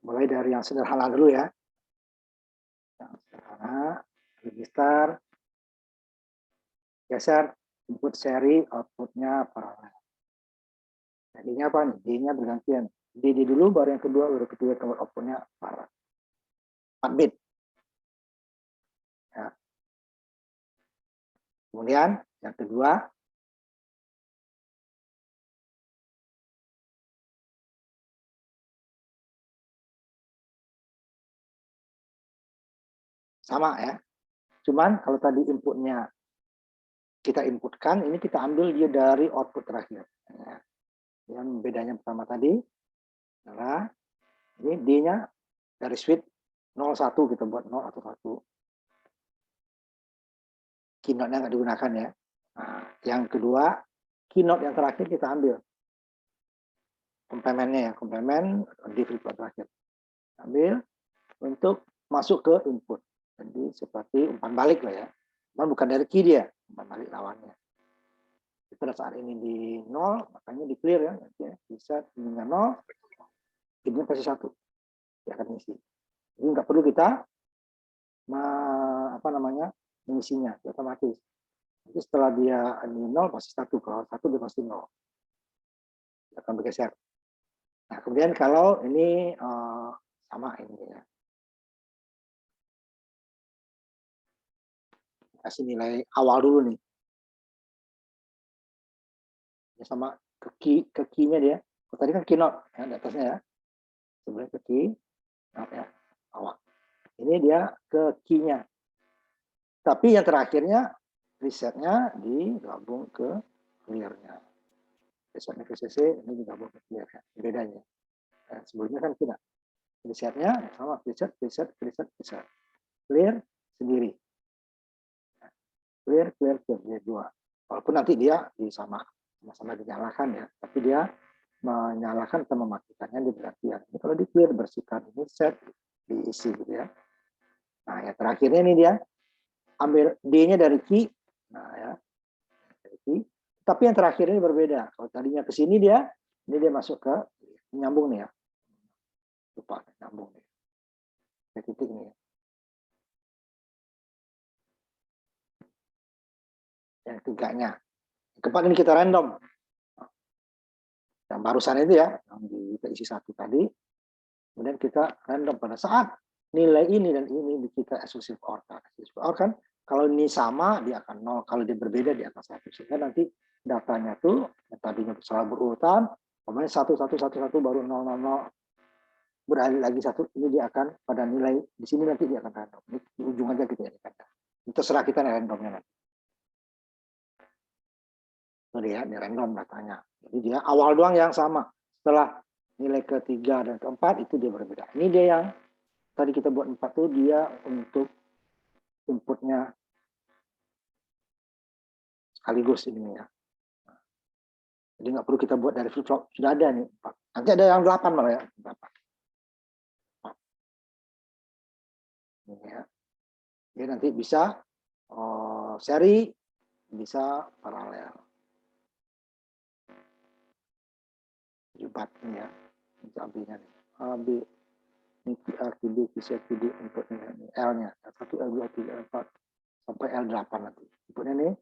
Mulai dari yang sederhana dulu ya. Yang sederhana, register, geser, input seri, outputnya paralel. Jadinya apa nih? D-nya bergantian. D dulu, baru yang kedua, baru ketiga, kemudian outputnya paralel. 4 bit. Ya. Kemudian yang kedua, sama ya. Cuman kalau tadi inputnya kita inputkan, ini kita ambil dia dari output terakhir. Ya. Yang bedanya pertama tadi adalah ini D-nya dari switch 01 kita buat 0 atau 1. Keynote-nya nggak digunakan ya. Nah, yang kedua, keynote yang terakhir kita ambil. Komplementnya ya, komplement di flip-flop terakhir. Ambil untuk masuk ke input. Jadi seperti umpan balik lah ya. Cuman bukan dari key dia, umpan balik lawannya. Pada saat ini di 0, makanya di clear ya. Bisa ininya 0, ini pasti 1. Dia akan isi. Jadi nggak perlu kita mengisinya, otomatis. Jadi setelah dia ini 0 pasti 1, kalau 1 dia pasti 0. Dia akan bergeser. Nah, kemudian kalau ini sama ini ya. Kasih nilai awal dulu nih. Ya, sama ke key-nya dia. Oh, tadi kan keynote ya, di atasnya ya. Sebenarnya ke key, ya, awal. Ini dia ke key-nya. Tapi yang terakhirnya resetnya digabung ke clear-nya. Resetnya ke CC, ini digabung ke clear ya. Bedanya. Sebelumnya kan tidak. Resetnya sama, reset. Clear sendiri. Clear, dia dua. Walaupun nanti dia sama-sama dinyalakan ya, tapi dia menyalakan atau mematikannya di bergantian. Ini kalau di clear bersihkan, ini set, diisi gitu ya. Nah, yang terakhirnya ini dia ambil D-nya dari key. Nah, ya. Dari key. Tapi yang terakhir ini berbeda. Kalau tadinya ke sini dia, ini dia masuk ke nyambung nih ya. Lupa nyambung nih. Ke titik nih ya. Yang tiganya. Keempat ini kita random. Yang barusan itu ya, yang kita isi 1 tadi. Kemudian kita random pada saat nilai ini dan ini kita exclusive OR. Exclusive OR kan kalau ini sama dia akan 0, kalau dia berbeda dia akan 1. Sehingga nanti datanya tuh yang tadinya salah berurutan, kemudian 1 baru 0 beralih lagi 1, ini dia akan pada nilai di sini nanti dia akan random. Ini di ujung aja gitu ya. Itu terserah kita randomnya nanti. Tuh dia, ini random datanya. Jadi dia awal doang yang sama. Setelah nilai ketiga dan keempat itu dia berbeda. Ini dia yang tadi kita buat 4 tuh dia untuk inputnya sekaligus ini ya. Jadi nggak perlu kita buat dari flip flop, sudah ada nih 4. Nanti ada yang 8 malah ya. 8. Ini ya. Dia nanti bisa seri, bisa paralel. 4 ini ya. Ini ambilnya nih. A, B, ini A, QD, QC, QD inputnya ini L-nya. L1, L2, L3, L4 sampai L8 nanti. Inputnya nih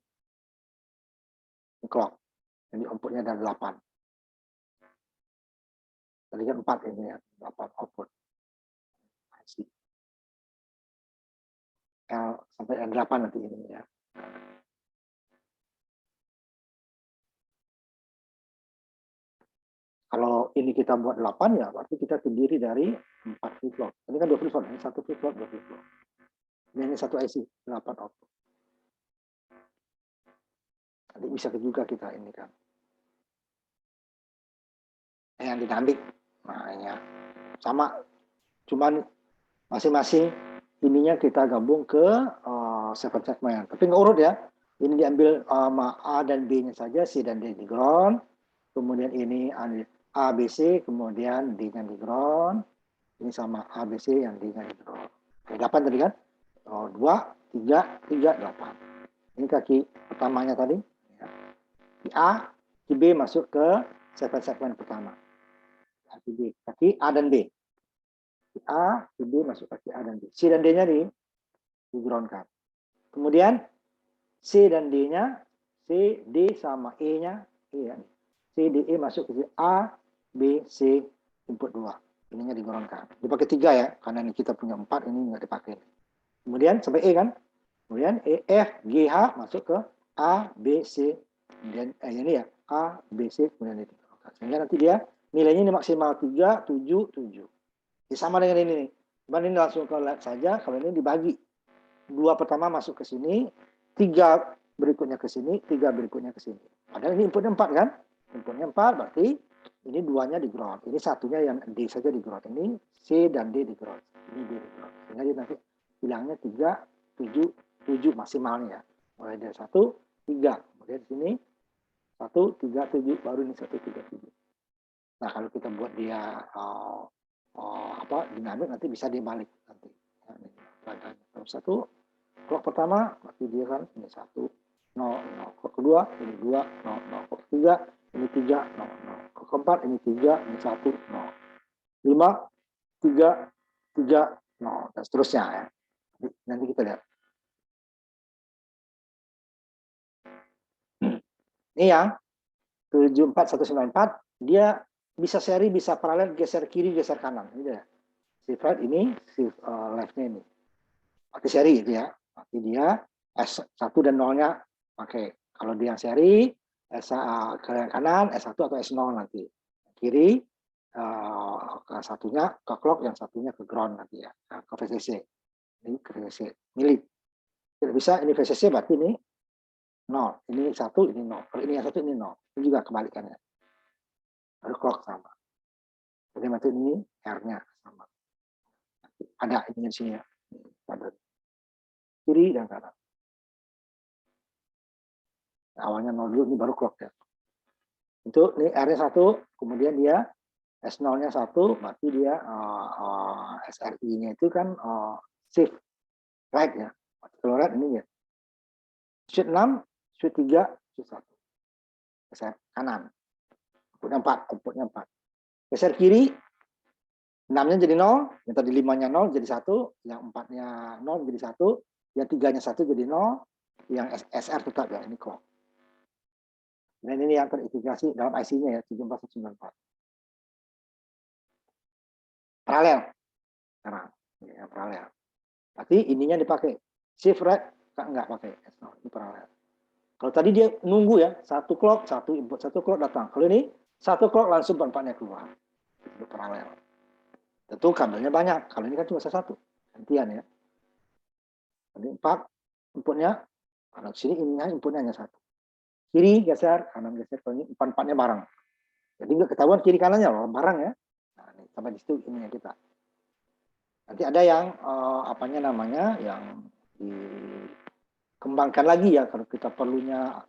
clock. Jadi outputnya ada 8. Tadi kan 4 ini ya, 8 output. L sampai L8 nanti ini ya. Kalau ini kita buat 8 ya, berarti kita terdiri dari 4 flip flop. Ini kan 2 flip flop, ini 1 flip flop, 2 flip flop. Ini 1 IC, 8 output. Nanti bisa juga kita ini kan. Yang dinamik, nah ini ya. Sama, cuman masing-masing ininya kita gabung ke segmen. Tapi nggak urut ya. Ini diambil A dan B-nya saja, C dan D di ground. Kemudian ini A, B, C, kemudian D-nya di ground. Ini sama A, B, C yang D-nya di ground. 8 tadi kan? 2, 3, 8. Ini kaki pertamanya tadi. Di A, di B masuk ke segmen pertama. Kaki A dan B. A, si B masuk kaki A dan B. C dan D-nya di-groundkan. Kemudian C dan D-nya, C, D sama E-nya, C, D, E masuk ke A, B, C, input 2. Ininya di-groundkan. Dipakai 3 ya, karena ini kita punya 4, ini nggak dipakai. Kemudian sampai E kan. Kemudian E, F, G, H masuk ke A, B, C. Kemudian ini ya, A, B, C, kemudian itu. Sehingga nanti dia nilainya ini maksimal 3, 7, 7. Ini sama dengan ini nih. Cuman ini langsung ke lab saja, kalau ini dibagi. 2 pertama masuk ke sini, 3 berikutnya ke sini, 3 berikutnya ke sini. Padahal ini inputnya 4 kan? Inputnya 4 berarti ini 2-nya di ground. Ini satunya yang D saja di ground. Ini C dan D di ground. Ini D di ground. Sehingga dia nanti bilangnya 3, 7, 7 maksimalnya. Mulai dari 1, 3. Kemudian di sini 1, 3, 7. Baru ini 1, 3, 7. Nah kalau kita buat dia dinamik nanti bisa dibalik nanti. Terus 1, klok pertama berarti dia kan ini 1, 0, 0. Klok kedua ini 2, 0, 0. Klok ketiga ini 3, 0, 0. Klok keempat ini 3, ini 1, 0. 5, 3, 3, 0. Dan seterusnya ya. Nanti kita lihat. Ini yang 74194 dia bisa seri, bisa paralel, geser kiri, geser kanan. Ini ya. Shift right ini, shift left-nya ini. Pakai seri itu ya. Berarti dia S1 dan 0-nya pakai. Kalau dia yang seri, ke kanan, S1 atau S0 nanti. Kiri, ke satunya ke clock, yang satunya ke ground nanti ya. Ke VCC. Ini ke VCC. Milik. Tidak bisa, ini VCC berarti ini 0. Ini 1, ini 0. Kalau ini yang 1, ini 0. Ini juga kebalikannya. Baru clock sama. Jadi nanti ini R-nya sama. Ada ini di sini ya. Pada kiri dan kanan. Awalnya 0 dulu, ini baru clock ya. Itu ini R-nya 1, kemudian dia S0-nya 1, berarti dia SRI-nya itu kan shift right ya. Kalau right ini ya. Shift 6, shift 3, shift 1. Geser kanan. Outputnya 4. Geser kiri, 6-nya jadi 0, yang tadi 5-nya 0 jadi 1, yang 4-nya 0 jadi 1, yang 3-nya 1 jadi 0, yang SR tetap ya, ini clock. Dan ini yang terintegrasi dalam IC-nya ya, 74194. Paralel. Sekarang, ya, paralel. Berarti ininya dipakai. Shift right, enggak pakai. Ini paralel. Kalau tadi dia nunggu ya, 1 clock, 1 input, 1 clock datang. Kalau ini, 1 clock langsung 4-nya keluar. Itu paralel. Tentu kabelnya banyak. Kalau ini kan cuma 1. Gantian ya. Jadi 4 inputnya, kanan sini ininya inputnya hanya 1. Kiri geser, kanan geser, kalau ini 4-nya bareng. Jadi nggak ketahuan kiri kanannya loh, bareng ya. Nah, ini, sampai di situ ininya kita. Nanti ada yang apanya namanya, yang dikembangkan lagi ya kalau kita perlunya.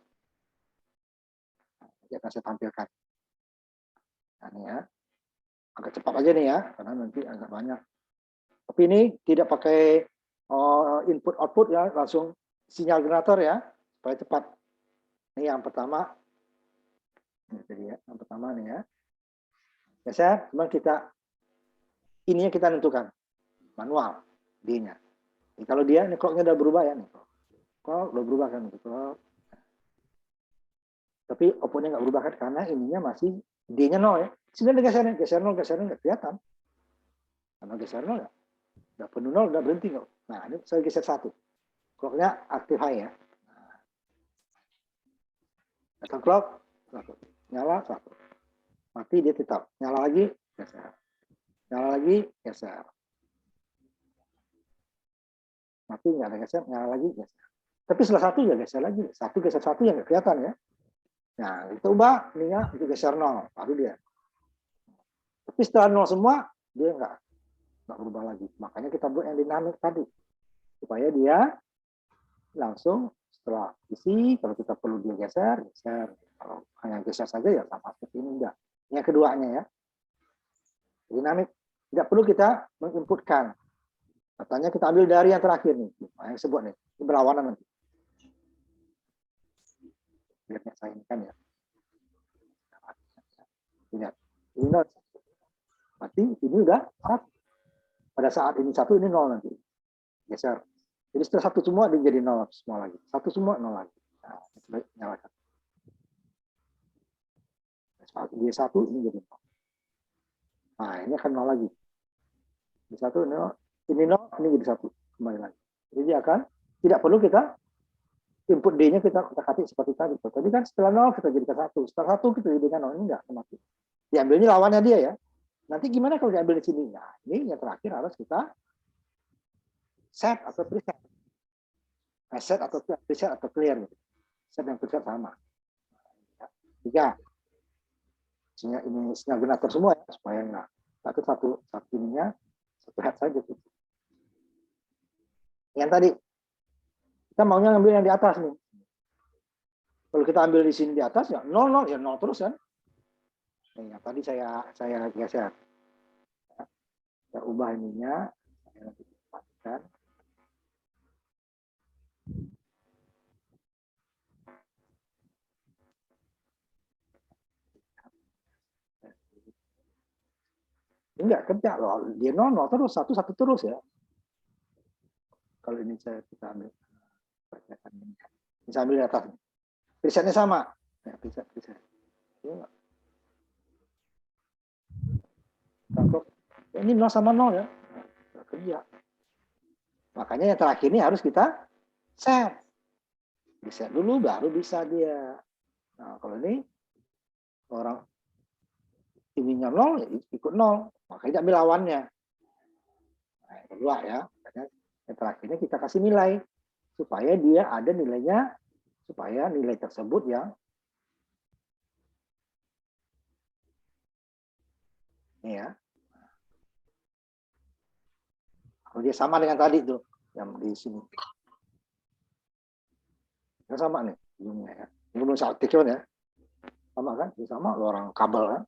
Nanti akan saya tampilkan. Nah, ini ya. Agak cepat aja nih ya, karena nanti agak banyak. Tapi ini tidak pakai input output ya, langsung sinyal generator ya, supaya cepat. Ini yang pertama. Jadi ya, yang pertama nih ya. Geser, kemudian ininya kita tentukan manual D-nya. Kalau dia ini clock-nya udah berubah ya nih. Clock udah berubah kan gitu. Tapi output-nya nggak berubah kan karena ininya masih D-nya 0 ya. Sebenarnya geser 0 nggak kelihatan. Karena geser 0 ya. Udah penuh 0 udah berhenti kok. Nah, ini saya geser 1. Clock-nya aktif high ya. Datang clock, 1. Nyala 1. Mati dia tetap. Nyala lagi, geser. Nyala lagi, geser. Mati nggak ada geser, nyala lagi, geser. Tapi setelah 1 ya geser lagi. 1 geser 1 yang nggak kelihatan ya. Nah, kita ubah ininya untuk geser 0. Baru dia. Tapi setelah 0 semua, dia nggak berubah lagi. Makanya kita buat yang dinamik tadi. Supaya dia langsung setelah isi, kalau kita perlu dia geser, geser. Kalau hanya geser saja ya sama seperti ini enggak. Yang keduanya ya. Dinamik. Tidak perlu kita menginputkan. Katanya kita ambil dari yang terakhir nih. Yang disebut nih. Ini berlawanan nanti. Lihatnya saya ini kan ya. Lihat. Ini berarti ini udah 1. pada saat ini 1, ini 0 nanti. Geser. Jadi setelah 1 semua, dia jadi 0 semua lagi. 1 semua, 0 lagi. Nah, baik, nyalakan. Dia 1, ini jadi 0. Nah, ini akan 0 lagi. Di 1, 0. Ini 0, ini jadi 1. Kembali lagi. Jadi dia akan, tidak perlu kita input D-nya kita ketik seperti tadi. Tadi kan setelah 0 kita jadikan 1. Setelah 1 kita jadikan 0. Ini enggak otomatis. Diambilnya lawannya dia ya. Nanti gimana kalau diambil di sini? Nah, ini yang terakhir harus kita set atau preset. Set atau preset atau clear. Set dan preset sama. 3. Ini sinyal generator semua ya, supaya enggak satu ininya satu head saja. Yang tadi kita maunya ngambil yang di atas nih. Kalau kita ambil di sini di atas ya 0 ya 0 terus kan. Nah, tadi saya geser. Saya ubah ininya. Saya nanti pastikan. Enggak kerja loh. Dia 0 terus 1 terus ya. Kalau ini kita ambil. Bisa ambil di atas. Presetnya sama. Ya, preset. Ya. Ini 0 sama 0 ya. Kerja. Makanya yang terakhir ini harus kita set. Set dulu baru bisa dia. Nah, kalau ini orang ininya 0 ya ikut 0. Makanya ambil lawannya. Nah, yang kedua ya. Makanya yang terakhirnya kita kasih nilai supaya dia ada nilainya, supaya nilai tersebut ya ini ya. Kalau dia sama dengan tadi tuh yang di sini. Yang sama nih ujungnya ya. Ini belum saya aktifkan ya. Sama kan? Dia sama orang kabel kan.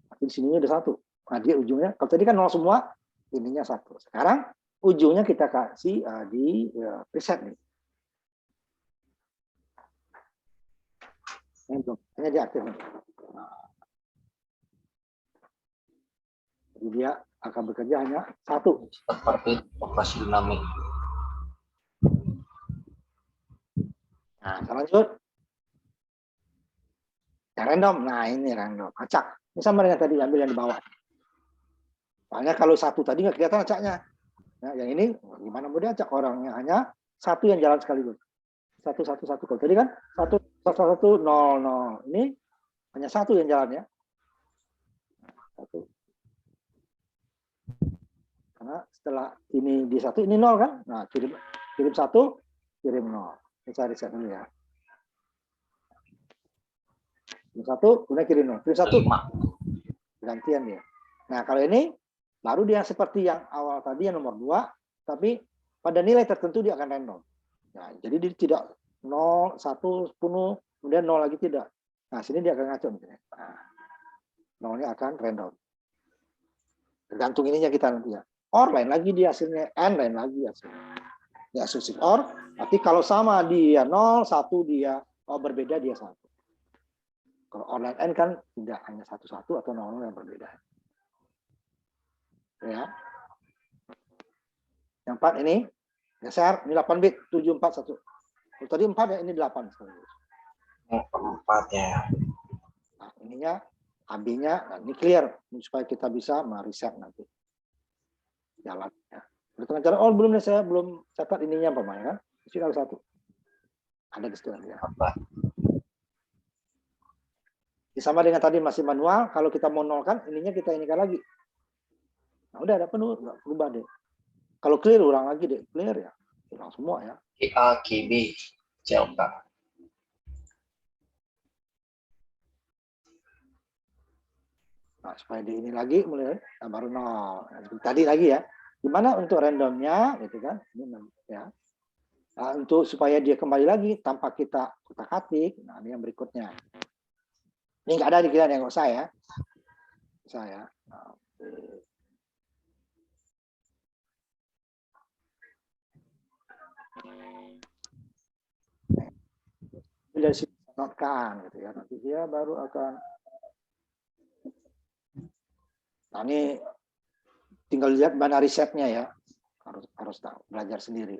Tapi di sininya ada 1. Nah, dia ujungnya kalau tadi kan 0 semua, ininya 1. Sekarang ujungnya kita kasih di preset nih. Ini belum, hanya diaktif. Nah, jadi dia akan bekerja hanya 1. Seperti operasi dinamik. Nah, lanjut. Ya, random. Nah, ini random. Acak. Ini sama dengan tadi ambil yang di bawah. Soalnya kalau 1 tadi nggak kelihatan acaknya. Nah, yang ini gimana mau diacak orangnya hanya 1 yang jalan sekaligus. 1. Kalau tadi kan 1 0. Ini hanya 1 yang jalan ya. 1. Karena setelah ini di 1 ini 0 kan. Nah, kirim 1, kirim 0. Kita reset dulu ya. Kirim 1, kemudian kirim 0. Kirim 1. Gantian dia. Nah, kalau ini baru dia seperti yang awal tadi yang nomor 2, tapi pada nilai tertentu dia akan random. Nah, jadi dia tidak 0, 1, 10, kemudian 0 lagi tidak. Nah, sini dia akan ngaco. Nah, 0-nya akan random. Tergantung ininya kita nanti ya. OR lain lagi dia hasilnya, N lain lagi hasilnya. Ya, susik OR, tapi kalau sama dia 0, 1 dia, berbeda dia 1. Kalau OR dan N kan tidak hanya 1 atau 0 yang berbeda. Ya. Yang 4 ini geser, ini 8 bit 741. Kalau tadi 4 ya, ini 8 sekaligus. 4 ya. Nah, ininya AB-nya, nah ini clear supaya kita bisa mereset nanti jalannya. Dengan cara belum saya belum catat ininya apa kan? Sinyal 1. Ada di situ ya. Sama dengan tadi masih manual, kalau kita mau nolkan ininya kita inikan lagi. Nah, udah ada penuh, nggak berubah deh. Kalau clear ulang lagi deh, clear ya. Ulang semua ya. QA, QB, CLK. Nah, supaya di ini lagi mulai baru 0. Nah, tadi lagi ya. Gimana untuk randomnya gitu kan? Ini ya. Nah, untuk supaya dia kembali lagi tanpa kita kutak-atik. Nah, ini yang berikutnya. Ini nggak ada di kalian yang saya. Saya. Nah, dari sini notkan gitu ya. Nanti dia baru akan. Nah, ini tinggal lihat mana risetnya ya, harus tahu, belajar sendiri.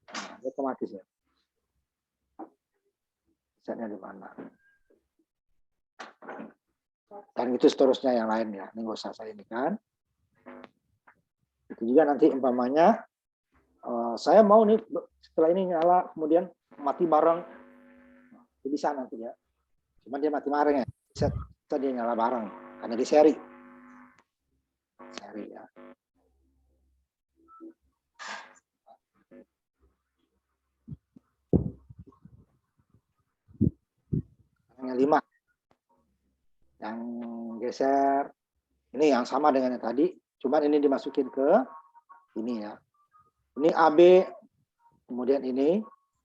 Nah, otomatis ya. Risetnya di mana. Dan itu seterusnya yang lain ya. Ini nggak usah saya ini kan. Itu juga nanti umpamanya saya mau nih setelah ini nyala kemudian mati bareng, itu bisa nanti ya. Cuman dia mati bareng ya. Bisa dia nyala bareng karena di seri ya. Yang 5 yang geser ini yang sama dengan yang tadi, cuman ini dimasukin ke ini ya. Ini AB, kemudian ini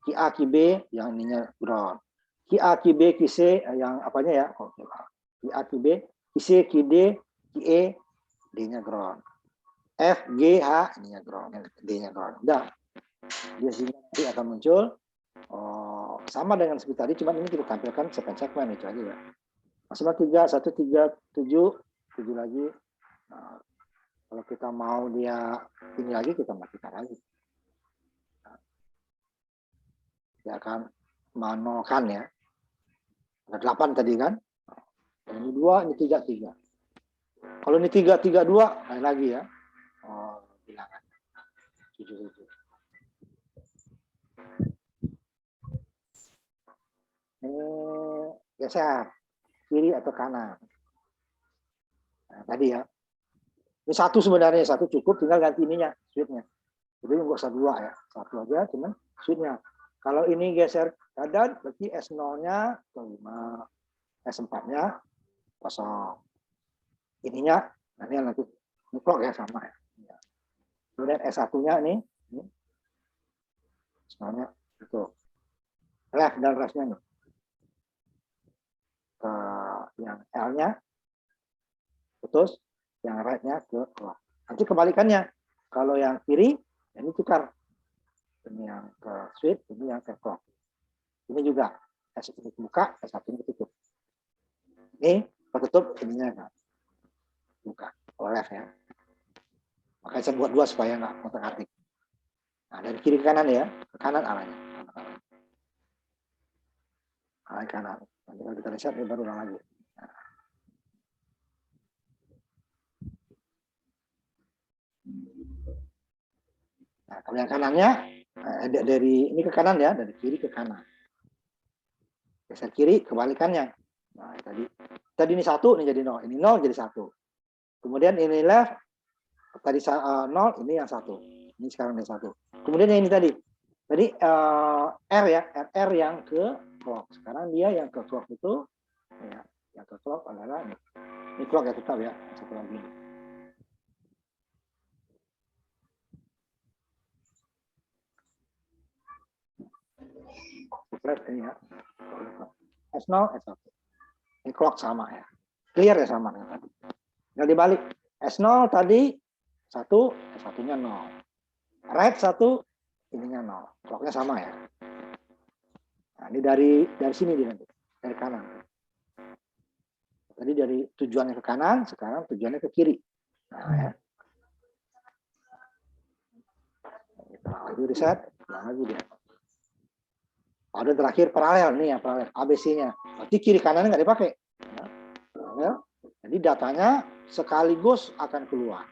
QA QB yang ininya ground. QA QB QC yang apanya ya? QA QB QC QD QE D-nya ground. F G H ininya ground, D-nya ground. Udah. Dia sini nanti akan muncul sama dengan seperti tadi, cuman ini kita tampilkan segmen itu aja ya. Maksimal 3, 1, 3, 7, 7 lagi. Nah, kalau kita mau dia ini lagi, kita matikan lagi. Nah, dia akan menolkan ya. Ada 8 tadi kan. Ini 2, ini 3, 3. Kalau ini 3, 3, 2, lain lagi ya. Bilangan. 7, 7. Ini geser. Kiri atau kanan. Nah, tadi ya. Ini 1 sebenarnya, 1 cukup, tinggal ganti ininya, switch-nya. Jadi nggak usah 2 ya, 1 aja, cuman switch-nya. Kalau ini geser kanan, berarti S0-nya ke 5, S4-nya kosong. Ininya, nanti clock ya sama ya. Kemudian S1-nya ini S0-nya itu. Left dan right-nya nih. Ke yang L-nya putus, yang right-nya ke clock. Nanti kebalikannya. Kalau yang kiri, ini tukar. Ini yang ke switch, ini yang ke clock. Ini juga S1 buka, S1 tutup. Ini tertutup, ininya enggak buka. Kalau left ya. Makanya saya buat 2 supaya nggak ngotak-atik. Nah, dari kiri ke kanan ya, ke kanan arahnya. Arah kanan. Nanti kalau kita reset, ini baru ulang lagi. Nah, kalau yang kanannya dari ini ke kanan ya, dari kiri ke kanan. Geser kiri, kebalikannya. Nah, tadi ini 1, ini jadi 0. Ini 0 jadi 1. Kemudian ini left, tadi 0, ini yang 1. Ini sekarang yang 1. Kemudian yang ini tadi R ya, RR yang ke clock. Sekarang dia yang ke clock itu, ya, yang ke clock adalah ini clock ya tetap ya, satu lagi. Ini ya, S0, S1. Ini clock sama ya, clear ya sama dengan tadi. Nah dibalik, S0 tadi 1, S1-nya 0. Right 1, ininya 0. Clocknya sama ya. Nah, ini dari sini dia nanti, dari kanan. Tadi dari tujuannya ke kanan, sekarang tujuannya ke kiri. Nah ya. Kita lagi reset, lagi dia. Ada terakhir paralel nih ya, paralel ABC-nya. Berarti kiri kanannya nggak dipakai. Ya. Jadi datanya sekaligus akan keluar.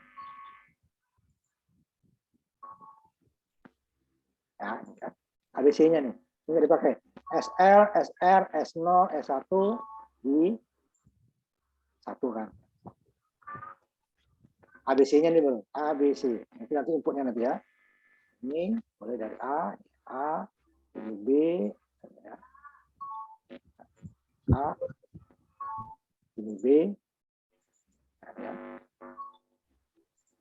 Ya, ini kan. ABC-nya nih. Ini nggak dipakai. SL, SR, S0, S1 di 1 kan. ABC-nya nih belum. ABC. Nanti inputnya nanti ya. Ini mulai dari A, ini B, ya. A, ini B, ya.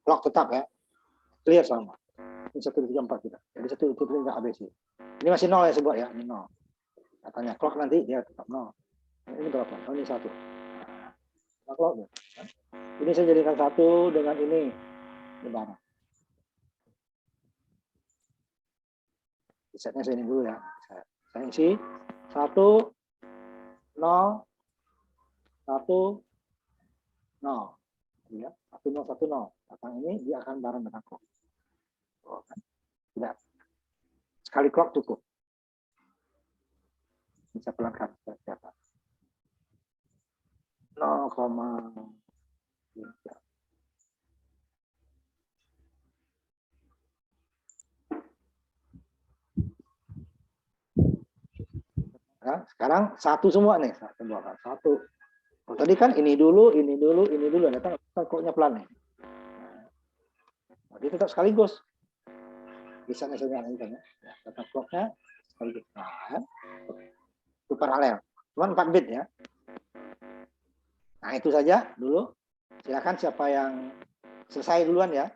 Clock tetap ya, clear sama. Ini 1, 2, 3, 4 kita. Jadi 1, 2, 3 ABC. Ini masih 0 ya sebut ya, ini 0. Katanya clock nanti dia tetap 0. Ini berapa? Oh ini 1. Nah, clock. Ini saya jadikan 1 dengan ini. Ini barang. Setnya saya ini dulu ya. Saya isi 1, 0, 1, 0. Ya, 1, 0, 1, 0. Datang ini dia akan bareng dengan clock. Oh, kan? Tidak. Sekali clock cukup. Bisa pelankan siapa? 0,3. Nah, sekarang satu semua nih, satu. Oh, tadi kan ini dulu, ini dulu, ini dulu. Datang clocknya pelan nih. Nah, dia tetap sekaligus. Bisa misalnya ini kan ya. Datang clocknya sekaligus. Nah, itu paralel. Cuma 4 bit ya. Nah, itu saja dulu. Silakan siapa yang selesai duluan ya.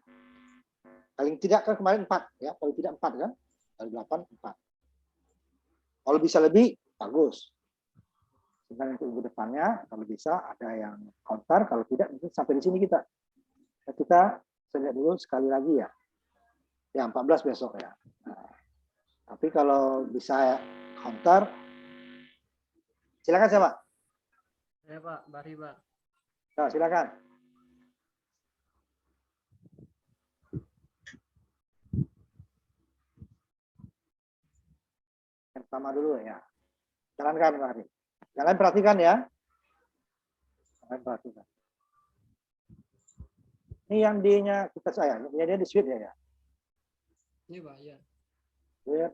Paling tidak kan kemarin 4 ya. Kalau tidak 4 kan. Kalau 8, 4. Kalau bisa lebih, bagus. Sebenarnya untuk minggu depannya, kalau bisa ada yang counter. Kalau tidak, mungkin sampai di sini kita. Kita lihat dulu sekali lagi ya. Ya, 14 besok ya. Nah, tapi kalau bisa counter, silakan siapa? Ya Pak, Bari Pak. Nah, silakan. Yang pertama dulu ya. Jalankan, Pak Ari. Kalian perhatikan ya. Kalian perhatikan. Ini yang D-nya kita sayang. Dia di switch ya. Ini Pak, ya.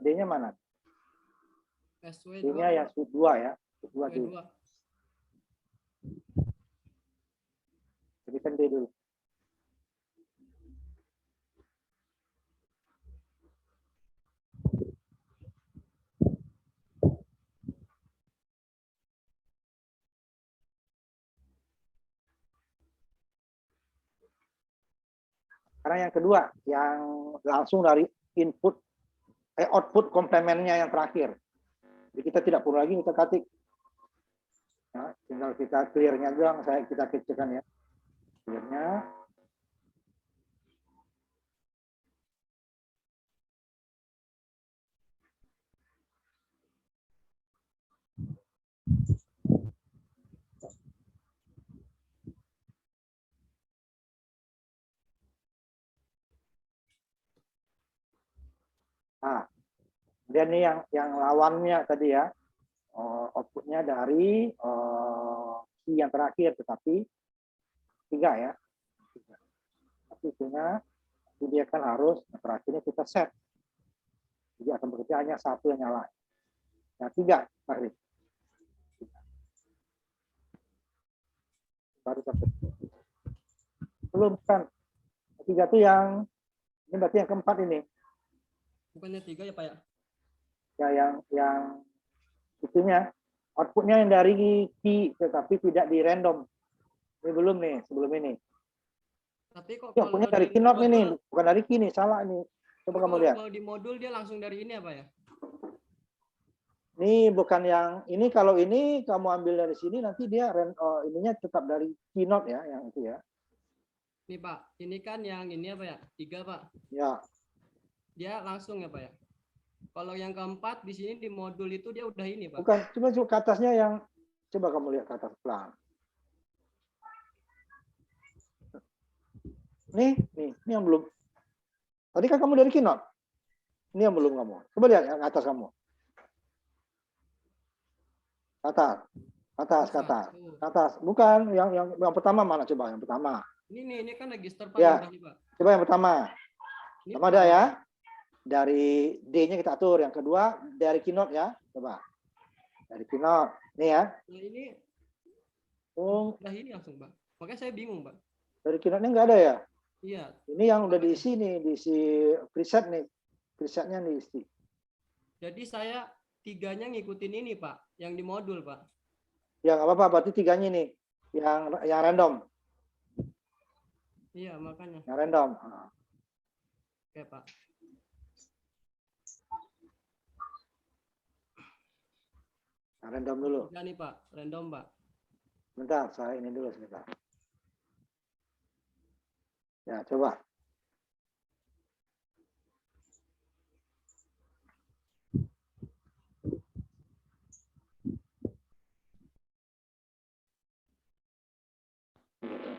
D-nya mana? SW2. D-nya yang switch 2 ya. Switch 2 D. W2. Jadikan D dulu. Sekarang yang kedua, yang langsung dari output komplemennya yang terakhir. Jadi kita tidak perlu lagi kita ketik. Nah, tinggal kita clear-nya doang, kita kecilkan ya. Clear-nya. Nah, kemudian ini yang lawannya tadi ya, outputnya dari key yang terakhir, tetapi 3 ya. Tapi itunya, dia kan harus, terakhirnya kita set. Jadi akan bekerja hanya satu yang nyala. Nah, 3, Pak Rik. Baru sampai. Belum kan. 3 itu yang, ini berarti yang keempat ini. Bukannya 3 ya Pak ya? Ya, yang itunya outputnya yang dari key tetapi tidak di random. Ini belum nih, sebelum ini. Tapi kok Ya, outputnya dari keynote ini, bukan dari key nih, salah ini. Coba kamu lihat. Kalau di modul dia langsung dari ini apa ya? Ini bukan yang ini, kalau ini kamu ambil dari sini nanti dia ininya tetap dari keynote ya, yang itu ya. Nih Pak, ini kan yang ini apa ya? 3 Pak. Ya. Dia langsung ya Pak ya? Kalau yang keempat di sini di modul itu dia udah ini Pak. Bukan, cuma ke atasnya yang coba kamu lihat ke atas pelan. Nih yang belum. Tadi kan kamu dari keynote. Ini yang belum kamu. Coba lihat yang atas kamu. Atas. Bukan yang pertama mana, coba yang pertama. Ini kan register Pak Ya. udah nih Pak. Coba yang pertama. Ini Sama ada ya. Dari D-nya kita atur. Yang kedua dari keynote ya. Coba. Dari keynote. Nih ya. Nah, ini udah ini langsung Pak. Makanya saya bingung Pak. Dari keynote-nya nggak ada ya? Iya. Ini yang udah diisi nih, diisi preset nih. Presetnya diisi. Jadi saya 3-nya ngikutin ini Pak, yang di modul Pak. Ya nggak apa-apa, berarti 3-nya nih, yang random. Iya makanya. Yang random. Oke Pak. Yang random dulu. Ya nih Pak, random Pak. Bentar, saya ini dulu sebentar. Ya coba.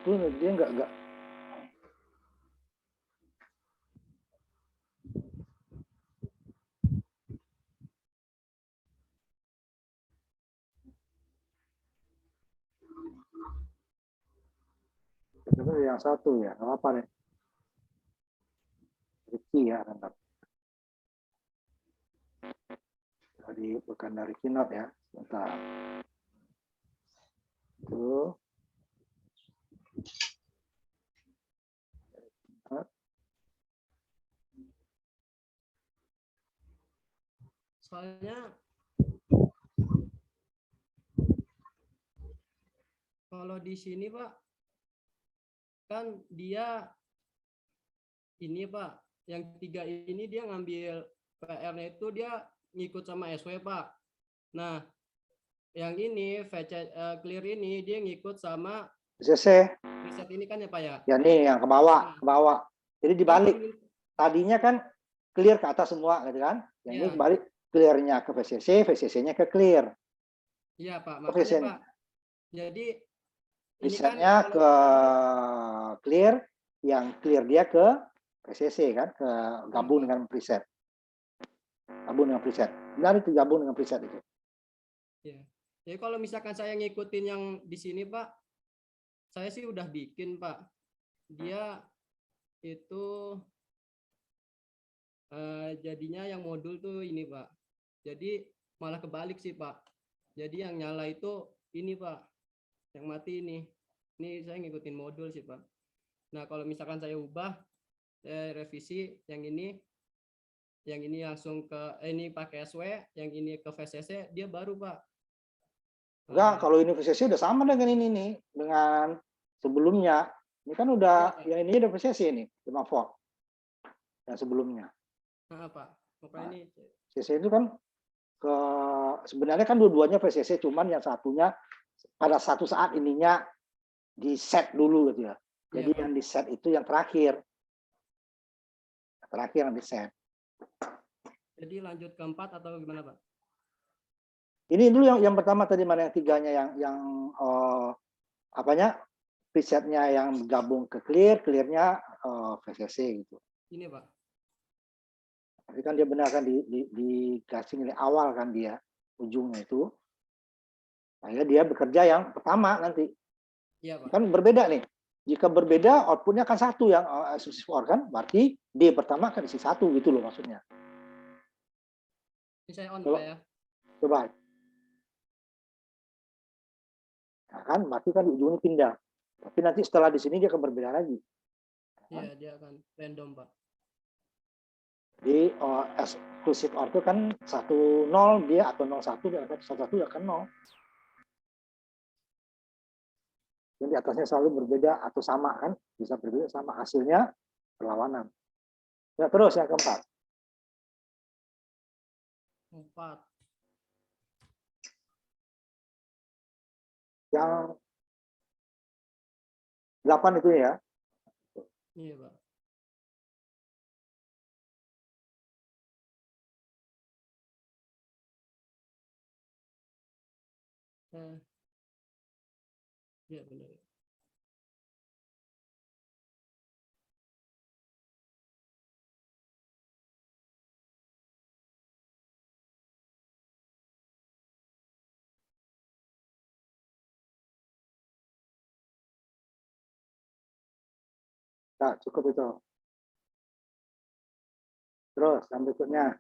Itu dia nggak Itu yang satu ya, nggak apa-apa nih. Ricky ya, nanti. Jadi bukan dari Keynote ya, sebentar. Itu. Soalnya kalau di sini Pak, kan dia ini Pak, yang 3 ini dia ngambil PR-nya itu dia ngikut sama SW Pak. Nah, yang ini clear ini dia ngikut sama CC. preset ini kan ya Pak ya. Ya nih yang ke bawah, ke bawah. Jadi Kan dibalik. kalau Tadinya kan clear ke atas semua, gitu kan? Yang ini Iya. kembali clear-nya ke VCC, VCC-nya ke clear. Iya Pak, Oke, makanya Sen. Pak. Jadi ini kan Presetnya kalau ke clear, yang clear dia ke VCC kan, ke gabung dengan preset. Gabung dengan preset. Benar itu gabung dengan preset itu. ya. Jadi kalau misalkan saya ngikutin yang di sini Pak, saya sih udah bikin Pak. Dia itu jadinya yang modul tuh ini Pak. Jadi malah kebalik sih Pak. Jadi yang nyala itu ini Pak. Yang mati ini. Ini saya ngikutin modul sih Pak. Nah kalau misalkan saya ubah, revisi yang ini langsung ke ini pakai SW, yang ini ke VCC, dia baru Pak. Enggak, kalau ini VCC udah sama dengan ini nih, dengan sebelumnya. Ini kan udah, Ya, yang ini udah VCC nih, 5 volt. Yang sebelumnya. nah, Pak. Makanya ini VCC itu kan ke sebenarnya kan dua-duanya VCC, cuman yang satunya pada satu saat ininya di set dulu gitu ya. Jadi Pak. yang di set itu yang terakhir. Yang terakhir yang di set. Jadi lanjut ke 4 atau gimana Pak? Ini dulu yang pertama tadi, mana yang tiganya yang apanya? Presetnya yang gabung ke clear, clearnya VCC gitu. Ini Pak. Tapi kan dia benar kan dikasih nilai awal kan dia ujungnya itu. Akhirnya dia bekerja yang pertama nanti. Iya Pak. Kan berbeda nih. Jika berbeda outputnya kan satu yang exclusive OR kan, berarti D pertama kan isi satu gitu loh maksudnya. Ini saya on Coba. Pak ya. Coba. Nah, kan berarti kan di ujungnya pindah. Tapi nanti setelah di sini dia akan berbeda lagi. Iya, dia akan random Pak. Di exclusive OR itu kan 10 dia atau 01 dia akan 11 akan 0. Yang di atasnya selalu berbeda atau sama kan, bisa berbeda sama, hasilnya perlawanan. Ya, terus yang keempat. 4. Yang 8 itu ya. Iya Pak. Iya benar. Nah, cukup itu. Terus yang berikutnya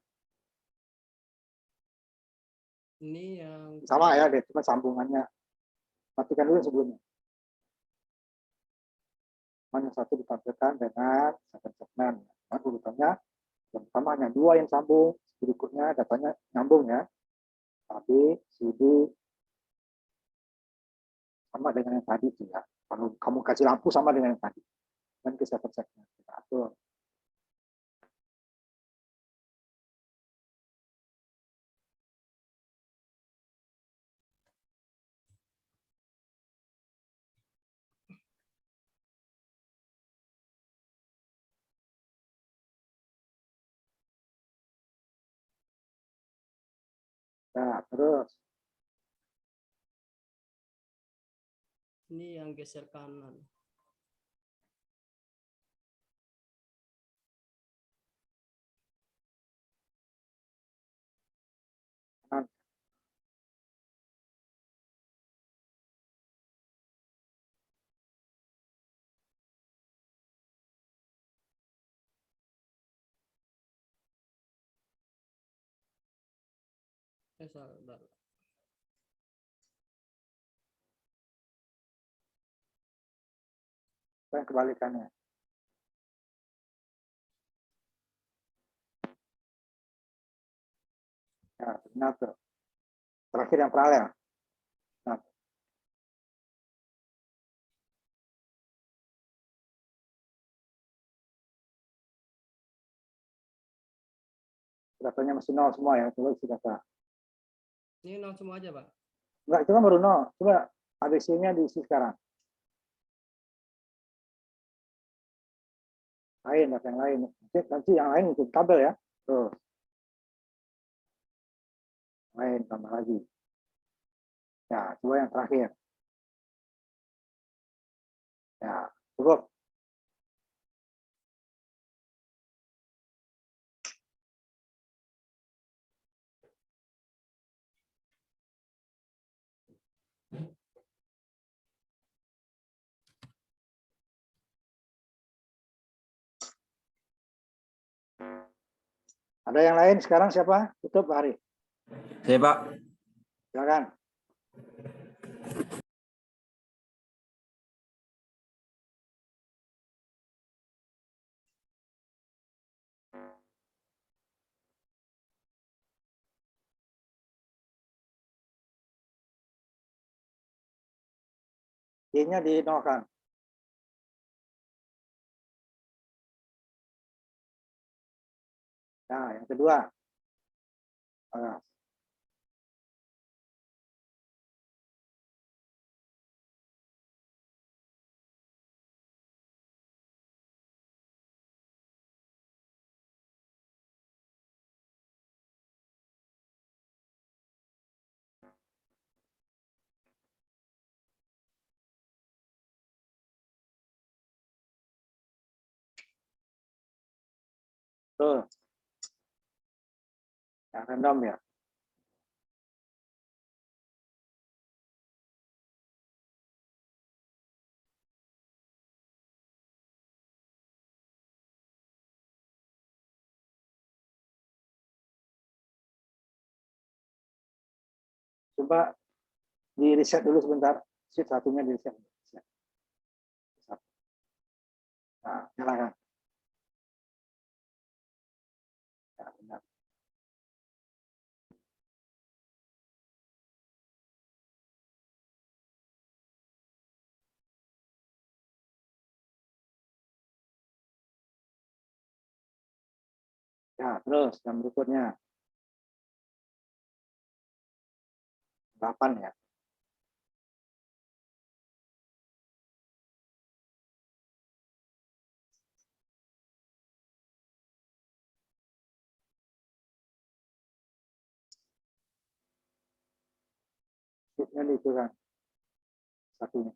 Ini yang sama ya, cuma sambungannya. Matikan dulu sebelumnya. Yang satu ditampilkan dengan segmen. Nah, urutannya yang pertama hanya 2 yang sambung, berikutnya datanya nyambung ya. Tapi CD sama dengan yang tadi juga. Kalau kamu kasih lampu sama dengan yang tadi. Dan ke segmen kita atur. Nah, terus ini yang geser kanan. Sabar. Dan kebalikannya. Ya, benar tuh. Terakhir yang paralel. Nah, datanya masih nol semua ya. Coba isi data. Ini nol semua aja, Pak. Enggak, itu kan baru nol. Coba ABC-nya diisi sekarang. Lain, data yang lain. Nanti yang lain ikut tabel ya. Tuh. Lain, tambah lagi. Ya, coba yang terakhir. Ya, cukup. Ada yang lain sekarang siapa? Tutup Pak Hari. Saya Pak. Silakan. Y-nya dinolkan. Nah, yang kedua. Nah, tuh. Yang random ya. Coba di reset dulu sebentar. Sheet satunya di reset. Nah, silakan. Ya, benar. Ya, terus yang berikutnya 8 ya. Sheetnya itu kan satunya.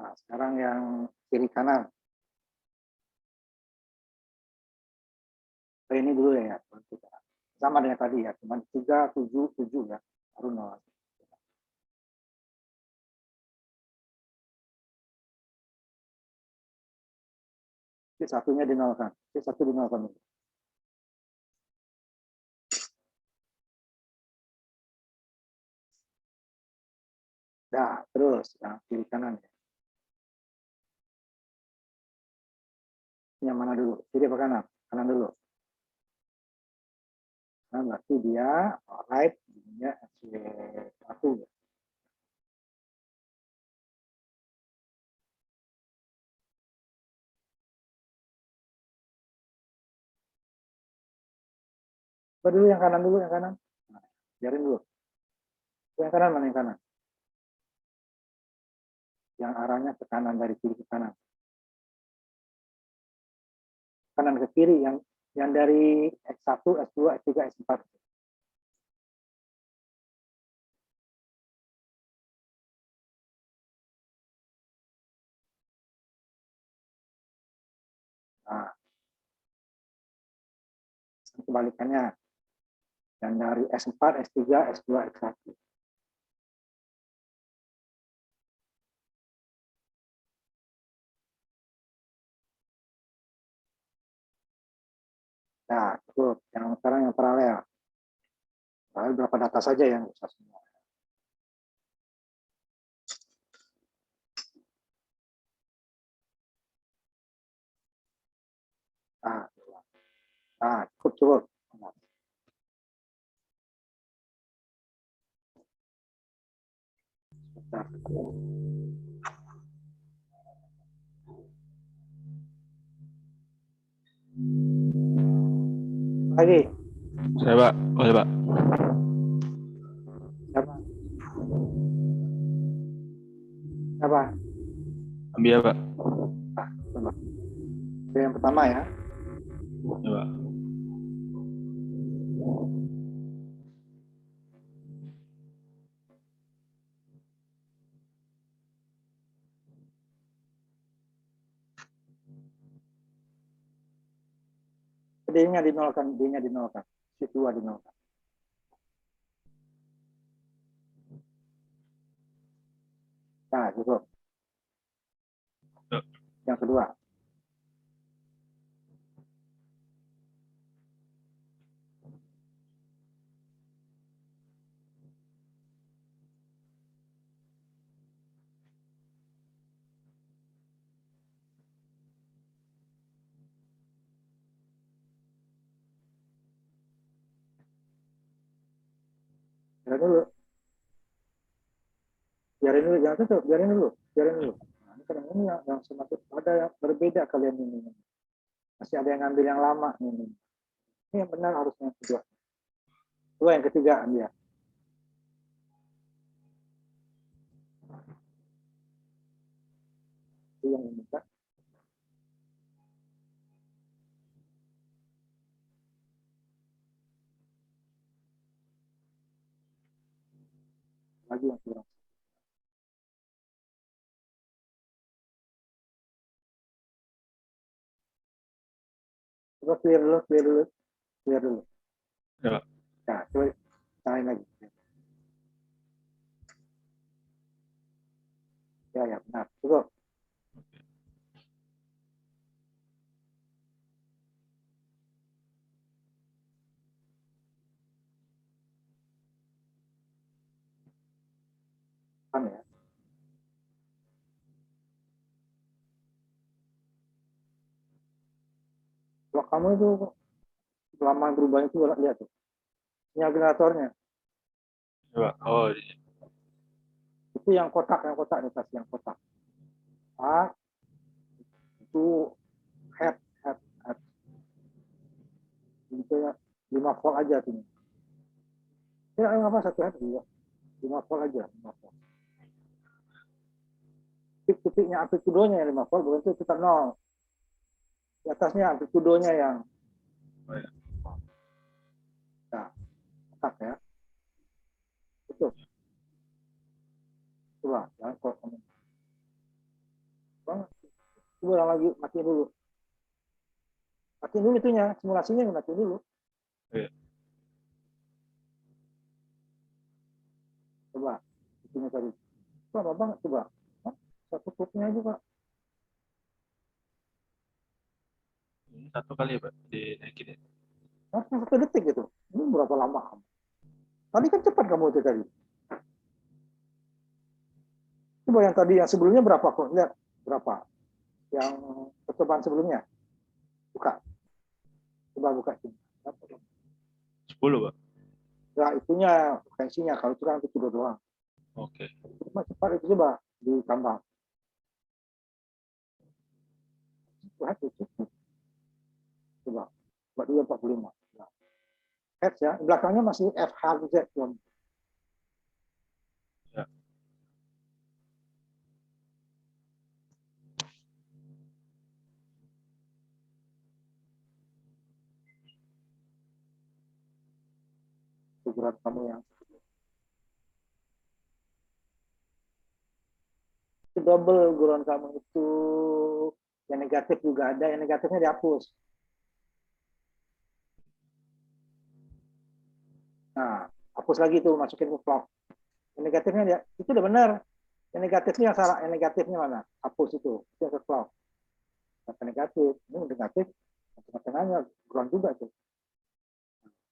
Nah, sekarang yang kiri kanan. Ini dulu ya. Sama dengan tadi ya, cuma 3, 7, 7 ya. Baru 0. Sheet satunya dinolkan. Sheet satu dinolkan. Nah, terus yang kiri kanan. Yang mana dulu? Kiri apa kanan? Kanan dulu. Nah, berarti dia right, dia SW1. Coba dulu yang kanan dulu, yang kanan. Nah, biarin dulu. Yang kanan mana yang kanan? Yang arahnya ke kanan, dari kiri ke kanan. Kanan ke kiri, yang dari X1, S2, S3, S4. Nah, kebalikannya. Yang dari S4, S3, S2, S1. Nah, cukup. Yang sekarang yang paralel. Paralel berapa data saja yang bisa semua. Nah, nah cukup, cukup. Sebentar. Lagi, Saya Pak, boleh Pak. siapa? Siapa? Ambil ya Pak. Ah, tunggu. Itu yang pertama ya. Ya Pak. D-nya dinolkan, D-nya dinolkan. Sheet 2 dinolkan. Nah, cukup. Ya. Yang kedua. Biarin dulu. Biarin dulu, jangan tutup. Biarin dulu. Biarin dulu. Nah, ini kadang ini yang semakin ada yang berbeda kalian ini. Masih ada yang ngambil yang lama ini. Ini yang benar harusnya yang kedua. Dua yang ketiga dia. Itu yang diminta. Lagi yang kurang. Coba clear dulu, clear dulu, clear dulu. Ya Pak. Nah, coba nyalain lagi. Ya, ya, benar. Cukup. Kan ya. Kalau kamu itu lama berubah itu lihat tuh. Ini generatornya. Ya Pak. Oh, iya. Itu yang kotak nih kasih yang kotak. Ah, itu head, head. Itu ya 5 volt aja tuh. Ya, apa satu head juga. 5 volt aja, 5 volt. Titik-titiknya amplitudonya yang 5 volt, bukan itu kita 0. Di atasnya amplitudonya yang Oh, ya. nah, kotak ya. Itu. Coba, jangan kok kamu. Coba lagi matiin dulu. Matiin dulu itunya, simulasinya matiin dulu. Iya. Coba, itunya tadi. Coba, Bang, coba. Hah? Satu tutupnya aja, Pak. Ini satu kali ya Pak, dinaikin ya. Hah, 1 detik gitu. Ini berapa lama? Tadi kan cepat kamu itu tadi. Coba yang tadi, yang sebelumnya berapa kok? Lihat, berapa? Yang percobaan sebelumnya. Buka. Coba buka. 10 Pak. Nah, itunya, potensinya. Kalau itu kan itu doang. Oke. Cuma cepat itu coba ditambah. Coba, coba 4245. Nah, H ya, belakangnya masih FHZ. Ya. Ukuran kamu yang double guruan kamu itu yang negatif juga ada, yang negatifnya dihapus. Nah, hapus lagi tuh, masukin ke clock. Yang negatifnya dia, itu udah benar. Yang negatifnya yang salah, yang negatifnya mana? Hapus itu yang ke clock. Kata negatif, ini negatif, Tengah-tengahnya ground juga tuh.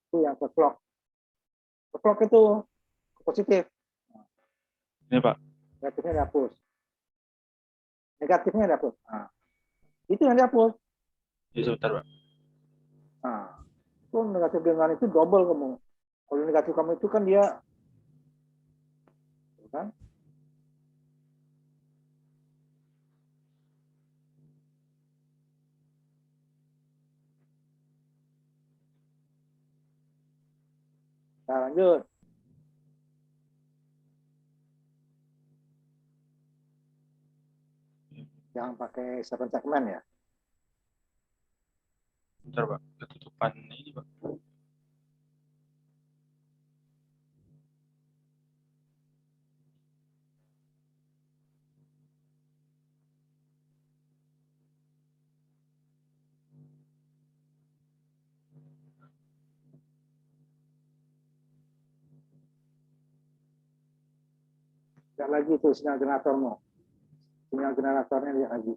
Itu yang ke clock. Ke clock itu positif. Ini Pak. Negatifnya dihapus. Negatifnya dihapus. Nah, itu yang dihapus. Ini sebentar Pak. Nah, itu negatif dengan itu double kamu. Kalau negatif kamu itu kan dia, kan? Nah, lanjut. Jangan pakai seven segment ya. Bentar Pak. Ketutupan ini Pak. Lihat lagi tuh sinyal generatormu. Sinyal generatornya lihat lagi.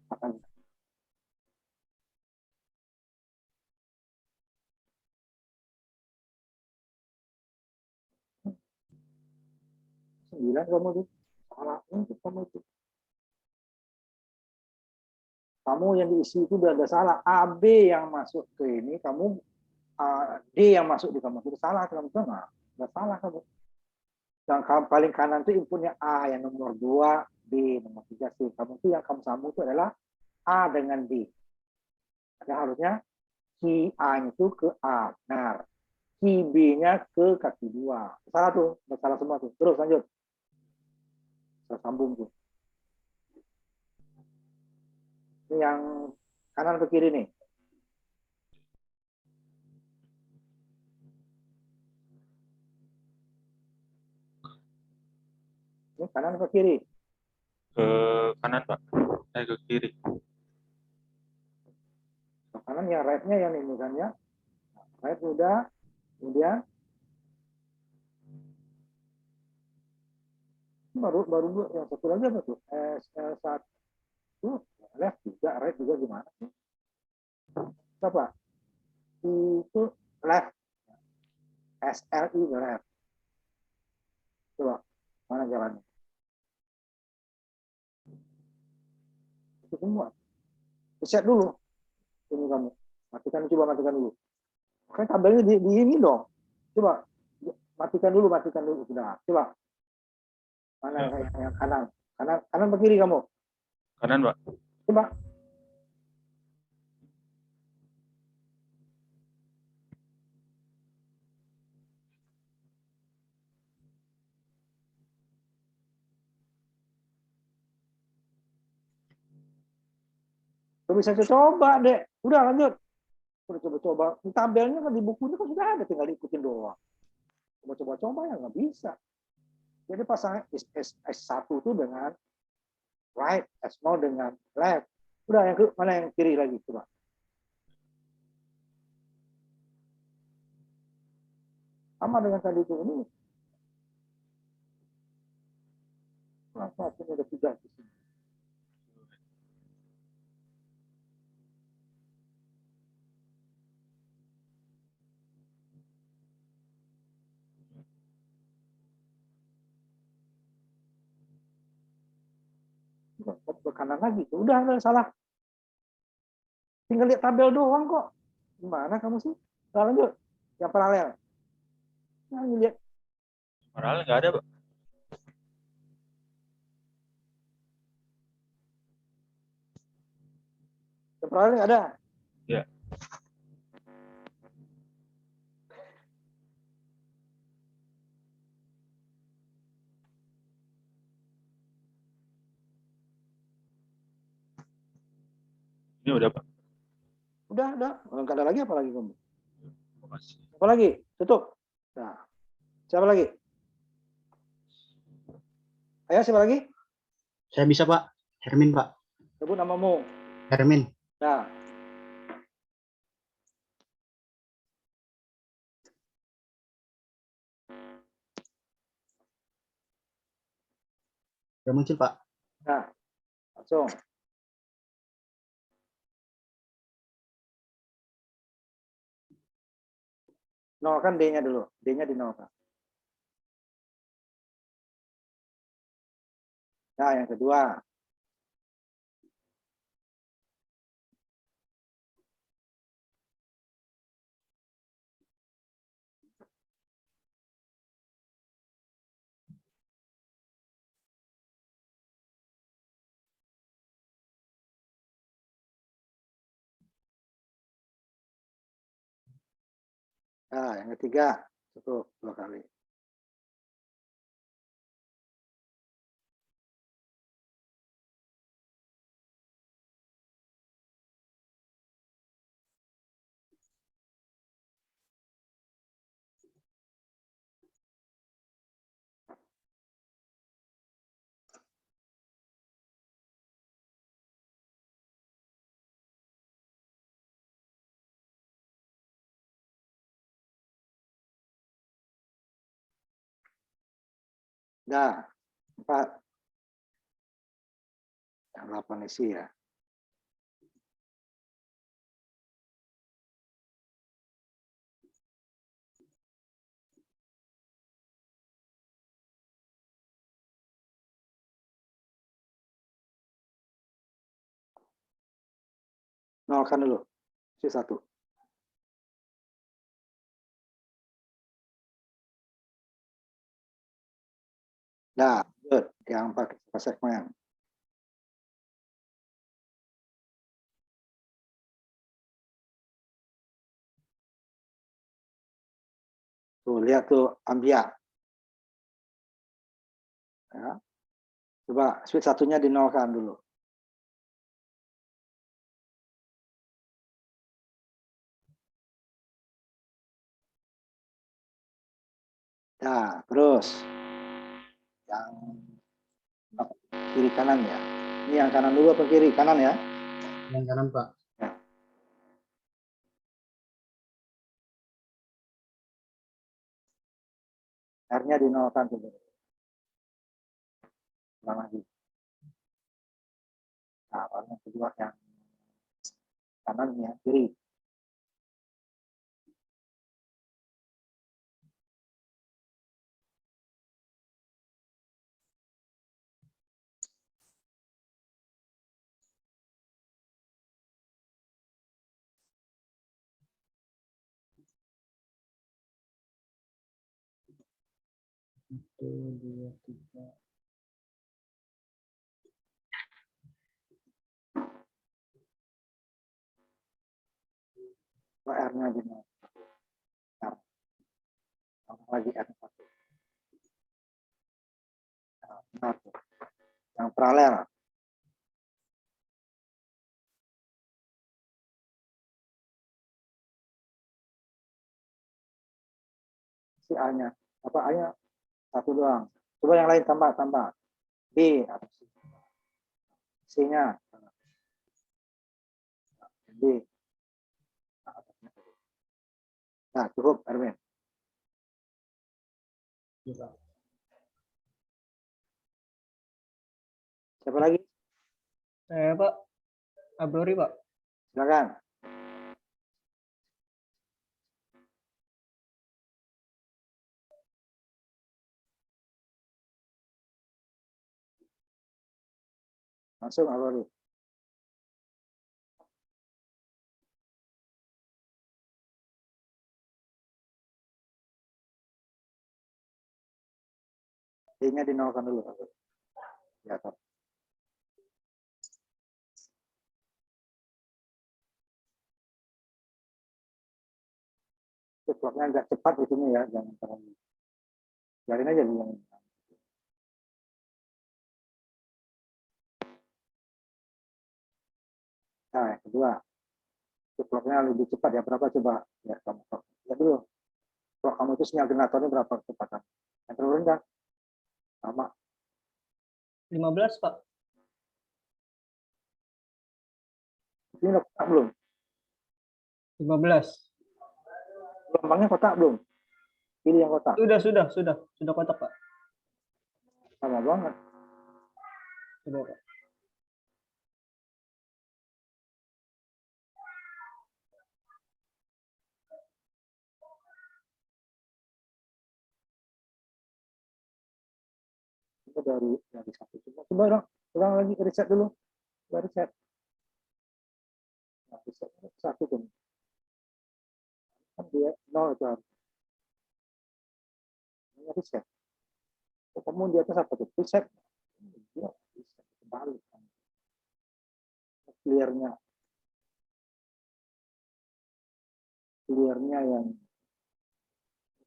Akan 9 kamu tuh. Salah untuk kamu itu. Kamu yang diisi itu udah ada salah. A, B yang masuk ke ini, kamu D yang masuk di kamu itu salah. Kamu tuh nggak salah kamu. Yang paling kanan itu inputnya A yang nomor 2, B nomor 3, C. Kamu itu yang kamu sambung itu adalah A dengan D. Ada harusnya key A itu ke A, benar. Key B-nya ke kaki 2. Salah tuh, salah semua tuh. Terus lanjut. Saya sambung tuh. Ini yang kanan ke kiri nih. Ini kanan ke kiri. Ke kanan Pak. Ke kiri. Ke kanan yang right-nya yang ini kan ya. Right udah. Kemudian baru yang satu lagi apa tuh? S1 left juga, right juga gimana sih? Apa? Itu left. SLI left. Coba mana jalannya? Itu semua. Reset dulu. Ini kamu. Matikan, coba matikan dulu. Kan tabelnya di ini dong. Coba matikan dulu. Sudah. Coba. Mana yang kanan? Kanan ke kiri kamu. Kanan Pak. Coba. Lu bisa coba deh. Udah lanjut. Udah coba-coba. Di tabelnya kan di bukunya kan sudah ada, tinggal ikutin doang. Coba-coba ya nggak bisa. Jadi pasangan S1 itu dengan right, S0 dengan left. Udah yang mana yang kiri lagi coba. Sama dengan tadi itu. Ini kenapa ini ada 3 di sini. Ke kanan lagi. Udah salah. Tinggal lihat tabel doang kok. Gimana kamu sih? Nah, lanjut. Yang paralel. Nah, lihat. Paralel nggak ada Pak. Yang paralel ada. Ya. Ini udah Pak. Udah. Nggak ada lagi apa lagi kamu? Makasih. Apa lagi? Tutup. Nah. Siapa lagi? Ayo, siapa lagi? Saya bisa, Pak. Hermin, Pak. Sebut namamu. Hermin. Nah. Udah muncul, Pak. Nah, langsung. Nolkan D-nya dulu. D-nya dinolkan. Nah, yang kedua. Nah, yang ketiga. Cukup 2 kali. Dah, 4. Yang 8 isi ya. Nolkan dulu. Isi 1. Dah, good. Yang 4 segmen. Tuh, lihat tuh ambia. Ya. Coba switch satunya dinolkan dulu. Nah, terus yang kiri kanan ya. Ini yang kanan dulu atau kiri? Kanan ya. Yang kanan, Pak. R-nya dinolkan dulu. Ulang lagi. Nah, warna kedua yang kanan ya, kiri. Satu, dua, tiga. R-nya dinolkan. Nah, lagi R1. Nah, yang paralel. Si A-nya. Apa A-nya? 1 doang. Coba yang lain tambah. B atau C. C-nya. B. Nah, cukup, Erwin. Iya, Pak. Siapa lagi? Saya Pak, Abrori Pak. Silakan. Langsung, Alori. D-nya dinolkan dulu. Ya, Pak. Clocknya agak cepat di sini ya, jangan terlalu. Biarin aja dulu. Nah, yang kedua. Clocknya lebih cepat ya, berapa coba? Ya, kamu lihat dulu. Clock kamu itu sinyal generatornya berapa kecepatan? Yang terlalu rendah. Sama. 15 Pak. Ini udah kotak belum? 15. Gelombangnya kotak belum? Pilih yang kotak. Sudah kotak Pak. Sama banget. Coba Pak. Itu dari satu. Coba dong, ulang lagi reset dulu. Coba reset. Nah, reset satu tuh. Kan dia nol itu harus. Ini reset. Kamu di atas apa tuh? Reset. Dia reset kembali. Clearnya yang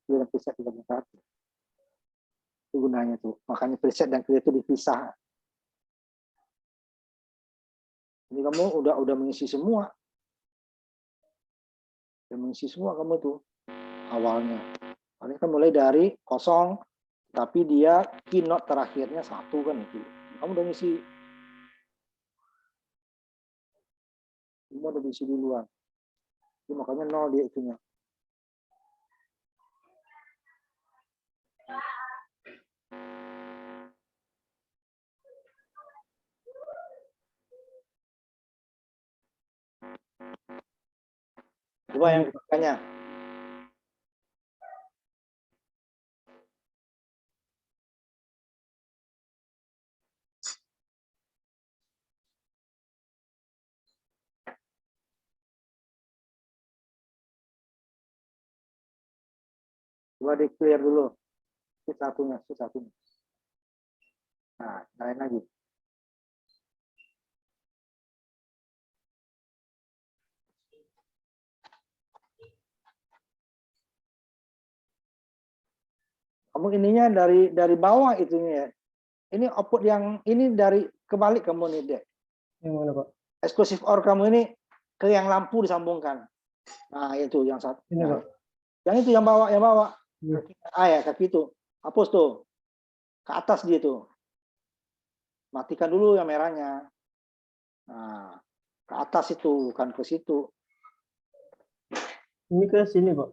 clear preset 31. Itu gunanya tuh. Makanya preset dan clear itu dipisah. Ini kamu udah mengisi semua. Udah mengisi semua kamu tuh awalnya. Ini kan mulai dari kosong, tapi dia keynote terakhirnya 1 kan itu. Kamu udah ngisi semua, udah diisi duluan. Jadi makanya 0 dia itunya. Coba yang ketiga. Coba di clear dulu. Satunya. Nah, nyalain lagi. Kamu ininya dari bawah itunya ya. Ini output yang ini dari kebalik kamu nih, Dek. Yang mana Pak? Eksklusif OR kamu ini ke yang lampu disambungkan. Nah, itu yang satu. Ini Nah, Pak. yang itu yang bawa. Iya. Ya, kaki itu. Hapus tuh. Ke atas dia tuh. Matikan dulu yang merahnya. Nah, ke atas itu, bukan ke situ. Ini ke sini Pak.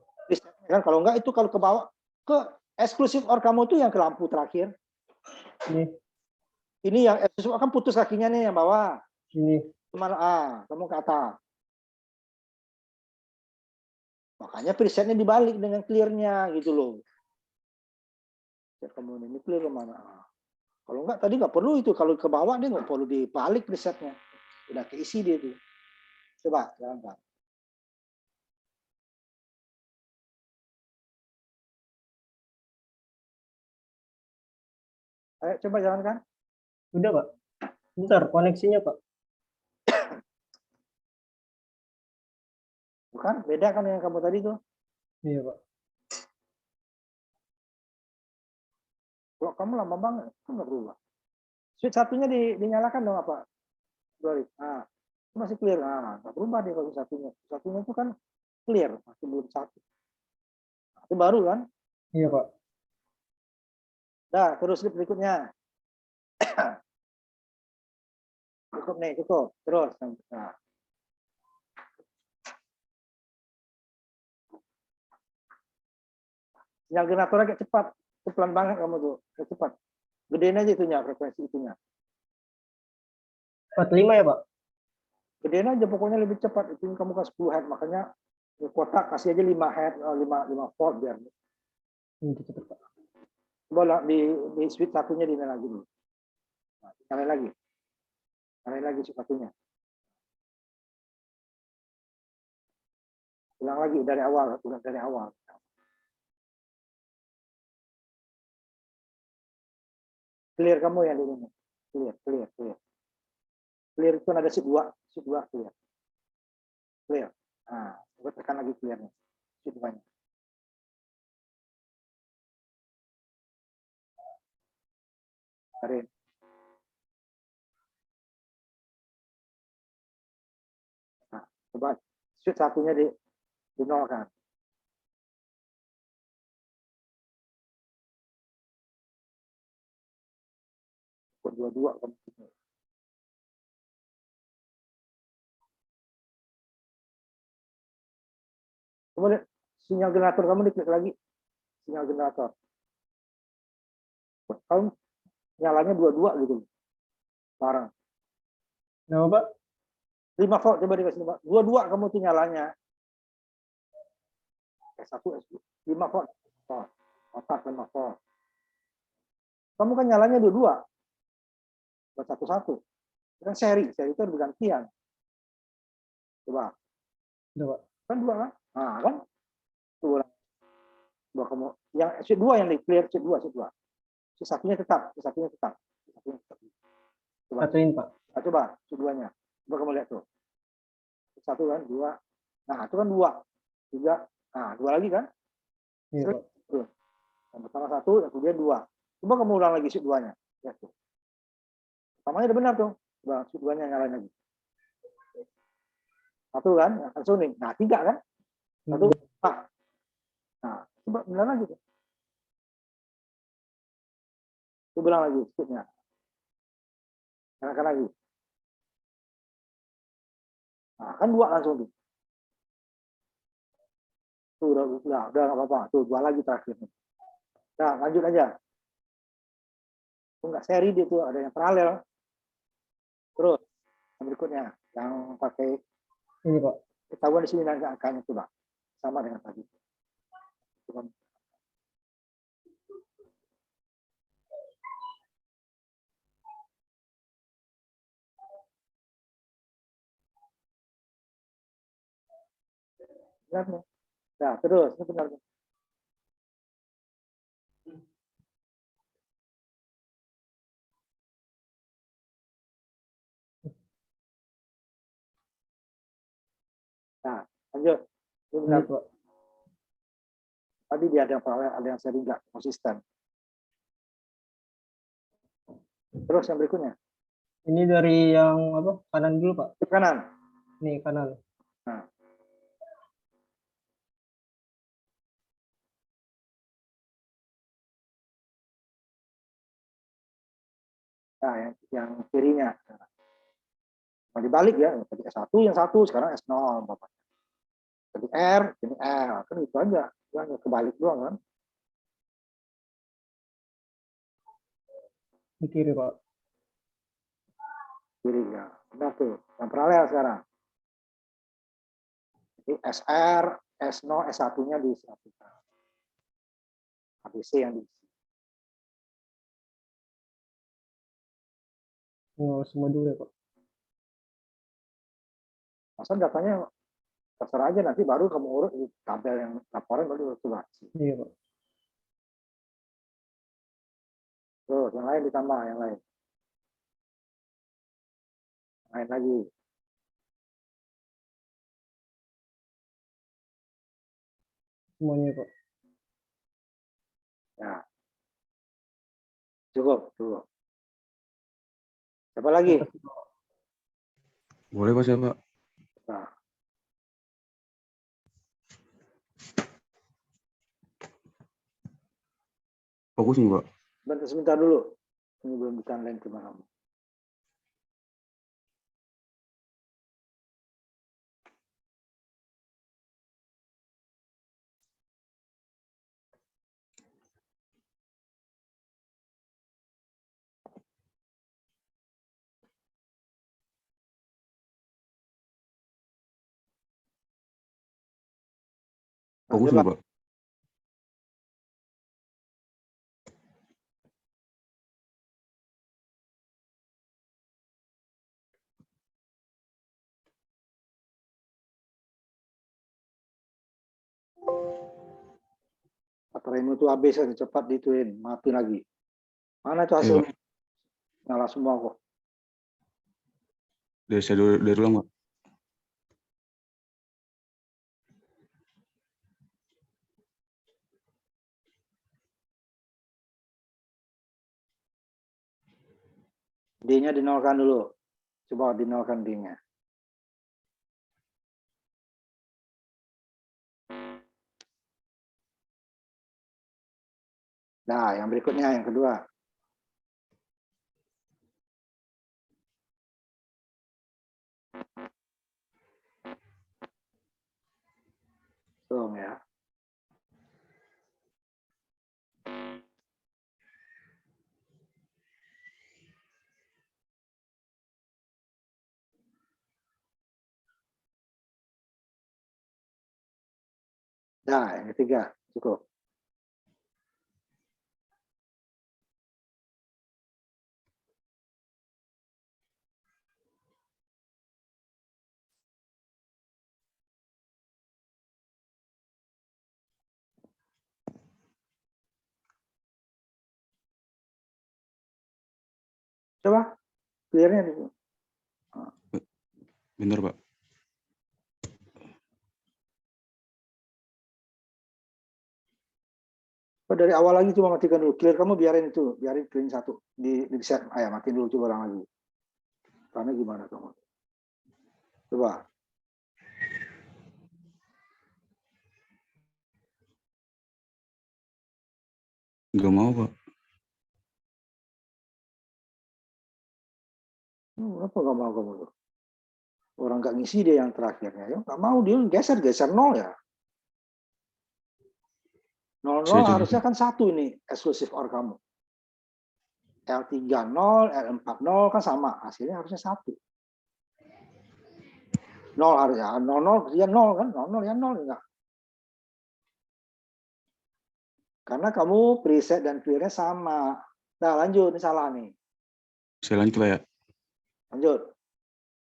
Kan kalau enggak itu kalau ke bawah ke eksklusif OR kamu tuh yang ke lampu terakhir. Ini yang eksklusif OR kan putus kakinya nih yang bawah. Ini. Cuman kamu ke atas. Makanya presetnya dibalik dengan clearnya gitu loh. Kamu ini clear kemana? Kalau enggak tadi nggak perlu itu. Kalau ke bawah dia nggak perlu dibalik presetnya. Udah keisi dia tuh. Coba jalankan. Ayo coba jalankan. Udah Pak. Bentar, koneksinya Pak. Bukan beda kan yang kamu tadi tuh. Iya Pak. Kalau kamu lama banget, itu nggak berubah. Switch satunya dinyalakan dong apa? Sorry. Itu masih clear. Nggak berubah deh kalau satunya. Satunya itu kan clear, masih belum satu. Itu baru kan? Iya Pak. Dah, terus berikutnya. Cukup nih, cukup. Terus. Nah. Sinyal generator agak cepat. Pelan banget kamu tuh. Cepat. Gedein aja itunya, frekuensi itunya. 45 ya Pak? Gedein aja pokoknya lebih cepat. Itu kamu kasih 10 Hz. Makanya kotak kasih aja 5 Hz, 5 volt biar. Ini cepet Pak. Coba di switch satunya dinyalain lagi dulu. Nah, nyalain lagi. Nyalain lagi switch satunya. Ulang lagi dari awal, ulang dari awal. Clear kamu yang di ini. Clear. Clear itu ada shift 2 clear. Clear. Nah, coba tekan lagi clearnya. Shift 2-nya. Tarik. Nah, coba shift satunya dinolkan. Kok 22 kamu. Coba lihat sinyal generator kamu diklik lagi. Sinyal generator. Kamu nyalanya 22 gitu. bareng. Kenapa, Pak? 5 volt coba dikasih 5. Dua-dua kamu tuh nyalanya. S1, S2, 5 volt. Otak 5 volt. Kamu kan nyalanya dua-dua. Buat satu-satu. Kan seri itu bergantian. Coba. Udah, Pak. Kan dua kan? Nah, kan? Dua kamu. Yang C2 yang di clear C2. C1-nya tetap. Coba. Satuin, Pak. Nah, coba C2-nya. Coba kamu lihat tuh. Satu kan, dua. Nah, itu kan dua. Tiga. Nah, dua lagi kan? Iya, Pak. Tuh. Yang pertama satu, yang kedua dua. Coba kamu ulang lagi C2-nya. Ya, tuh. Pertamanya udah benar tuh. Coba C2-nya nyalain lagi. Satu kan, langsung nih. Nah, tiga kan? Satu. Nah, coba benar lagi tuh. Coba ulang lagi speednya. Nyalakan lagi. Nah, kan dua langsung tuh. Tuh, udah nggak apa-apa. Tuh, dua lagi terakhir. Nah, lanjut aja. Itu nggak seri dia tuh, ada yang paralel. Terus, yang berikutnya, yang pakai Ini, Pak. ketahuan di sini nanti angkanya coba. Sama dengan tadi. Coba. Benar nih. Nah, terus, ini benar. Nah, lanjut. Ini benar. Lanjut, Pak. Tadi dia ada yang paralel, ada yang seri nggak konsisten. Terus yang berikutnya, Ini dari yang apa? Kanan dulu, Pak. ke kanan. Nih, kanan. Nah. Nah, yang kirinya. Nah, dibalik ya, tadi S1 yang satu, sekarang S0. Bapak. Tadi R, ini L. Kan itu aja. Ya, kebalik doang kan. Di kiri, Pak. Kiri ya. Benar tuh. Yang paralel sekarang. Jadi SR, S0, S1-nya disatukan. ABC yang diisi. Oh, semua dulu ya, Pak. Masa datanya terserah aja, nanti baru kamu urut di tabel yang laporan baru coba. Iya, Pak. Terus yang lain ditambah, yang lain. Yang lain lagi. Semuanya, Pak. Ya. Cukup. Siapa lagi? Boleh Pak, siapa? Nah, Fokus nih, Pak. sebentar dulu. Ini belum bisa lain ke kamu. Nah, Fokus coba. nih, Pak. Bateraimu itu habis kan, cepat dituin, mati lagi. Mana itu Iya, hasil? Pak. Nyala semua kok. Dari ulang, Pak. D-nya dinolkan dulu. Coba dinolkan D-nya. Nah, yang berikutnya, yang kedua. Tuh ya. Nah, yang ketiga, cukup. Coba, clear-nya di sini. Bentar, Pak. Dari awal lagi coba matikan dulu. Clear kamu biarin itu, biarin clean satu di set. Ayo matiin dulu, coba ulang lagi. Karena gimana kamu? Coba. Nggak mau, Pak. Apa nggak mau kamu tuh? Orang nggak ngisi dia yang terakhirnya, ya nggak mau dia geser nol ya. Nol Saya juga. harusnya kan satu ini eksklusif or kamu. L3 0, L4 0 kan sama, hasilnya harusnya satu. Nol harusnya, 0 dia nol kan, 0 ya nol enggak. Karena kamu preset dan clear-nya sama. Nah lanjut, ini salah nih. Saya lanjut, Pak ya. Lanjut,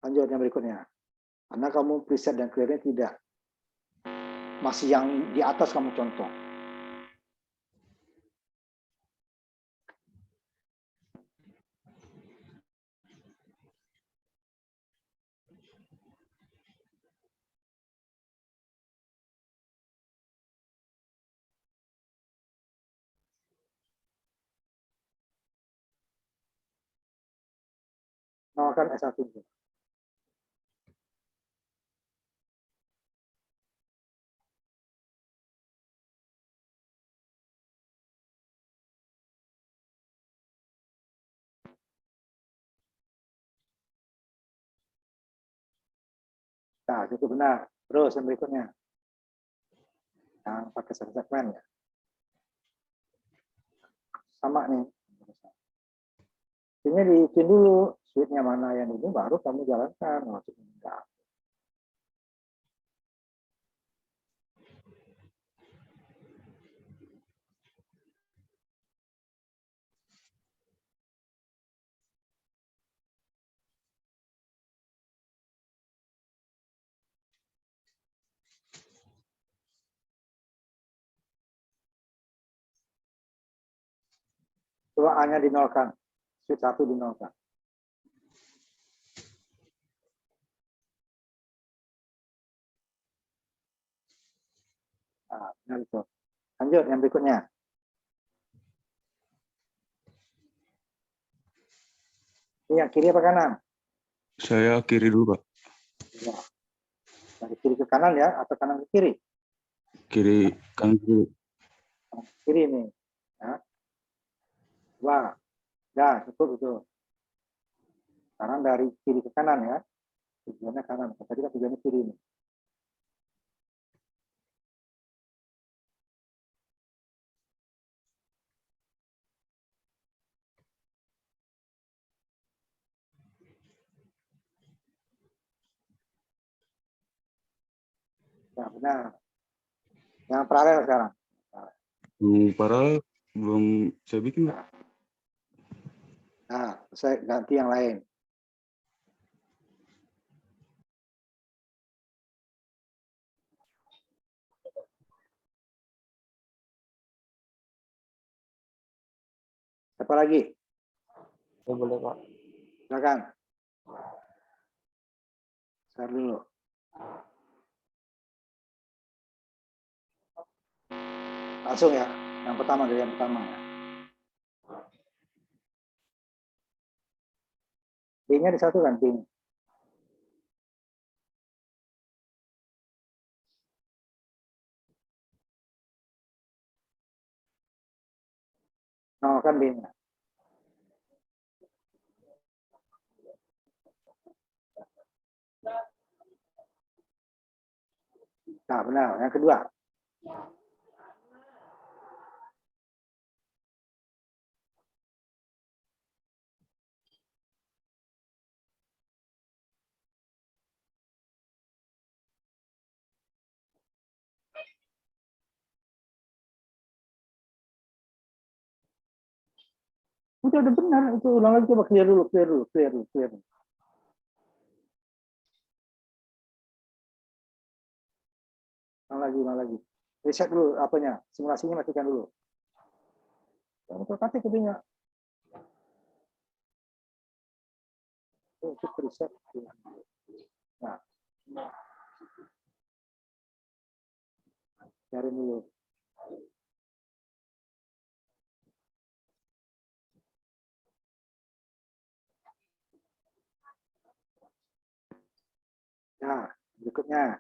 lanjut yang berikutnya. Karena kamu preset dan clear-nya tidak. Masih yang di atas kamu contoh. Nah, kan S1 itu. Nah, itu benar. Terus yang berikutnya. Yang pakai segmen ya. Sama nih. Ini diikin dulu. Switch-nya mana yang ini, baru kamu jalankan. Maksudnya enggak. Coba A-nya dinolkan. Switch 1 dinolkan. Nah, benar itu. Lanjut yang berikutnya. Ini yang kiri apa kanan? Saya kiri dulu, Pak. Ya. Dari kiri ke kanan ya, atau kanan ke kiri? Kiri, kanan kiri. Kiri nih. Ya. Wah, ya cukup itu. Sekarang dari kiri ke kanan ya. Tujuannya kanan. Tadi kan tujuannya kiri nih. Ya benar. Yang paralel sekarang. Paralel belum saya bikin, Pak. Nah, saya ganti yang lain. Apa lagi? Ya, boleh Pak. Silakan. Share dulu. Langsung ya. Yang pertama dari yang pertama ya. B-nya disatukan, B. Nol kan B-nya. Nah, benar. Yang kedua. Udah benar, itu ulang lagi, coba clear dulu, clear dulu, clear dulu, clear dulu. Ulang lagi. Reset dulu apanya, simulasinya matikan dulu. Yang terpakai ketingnya. Untuk reset. Nah, cari dulu. Nah, berikutnya.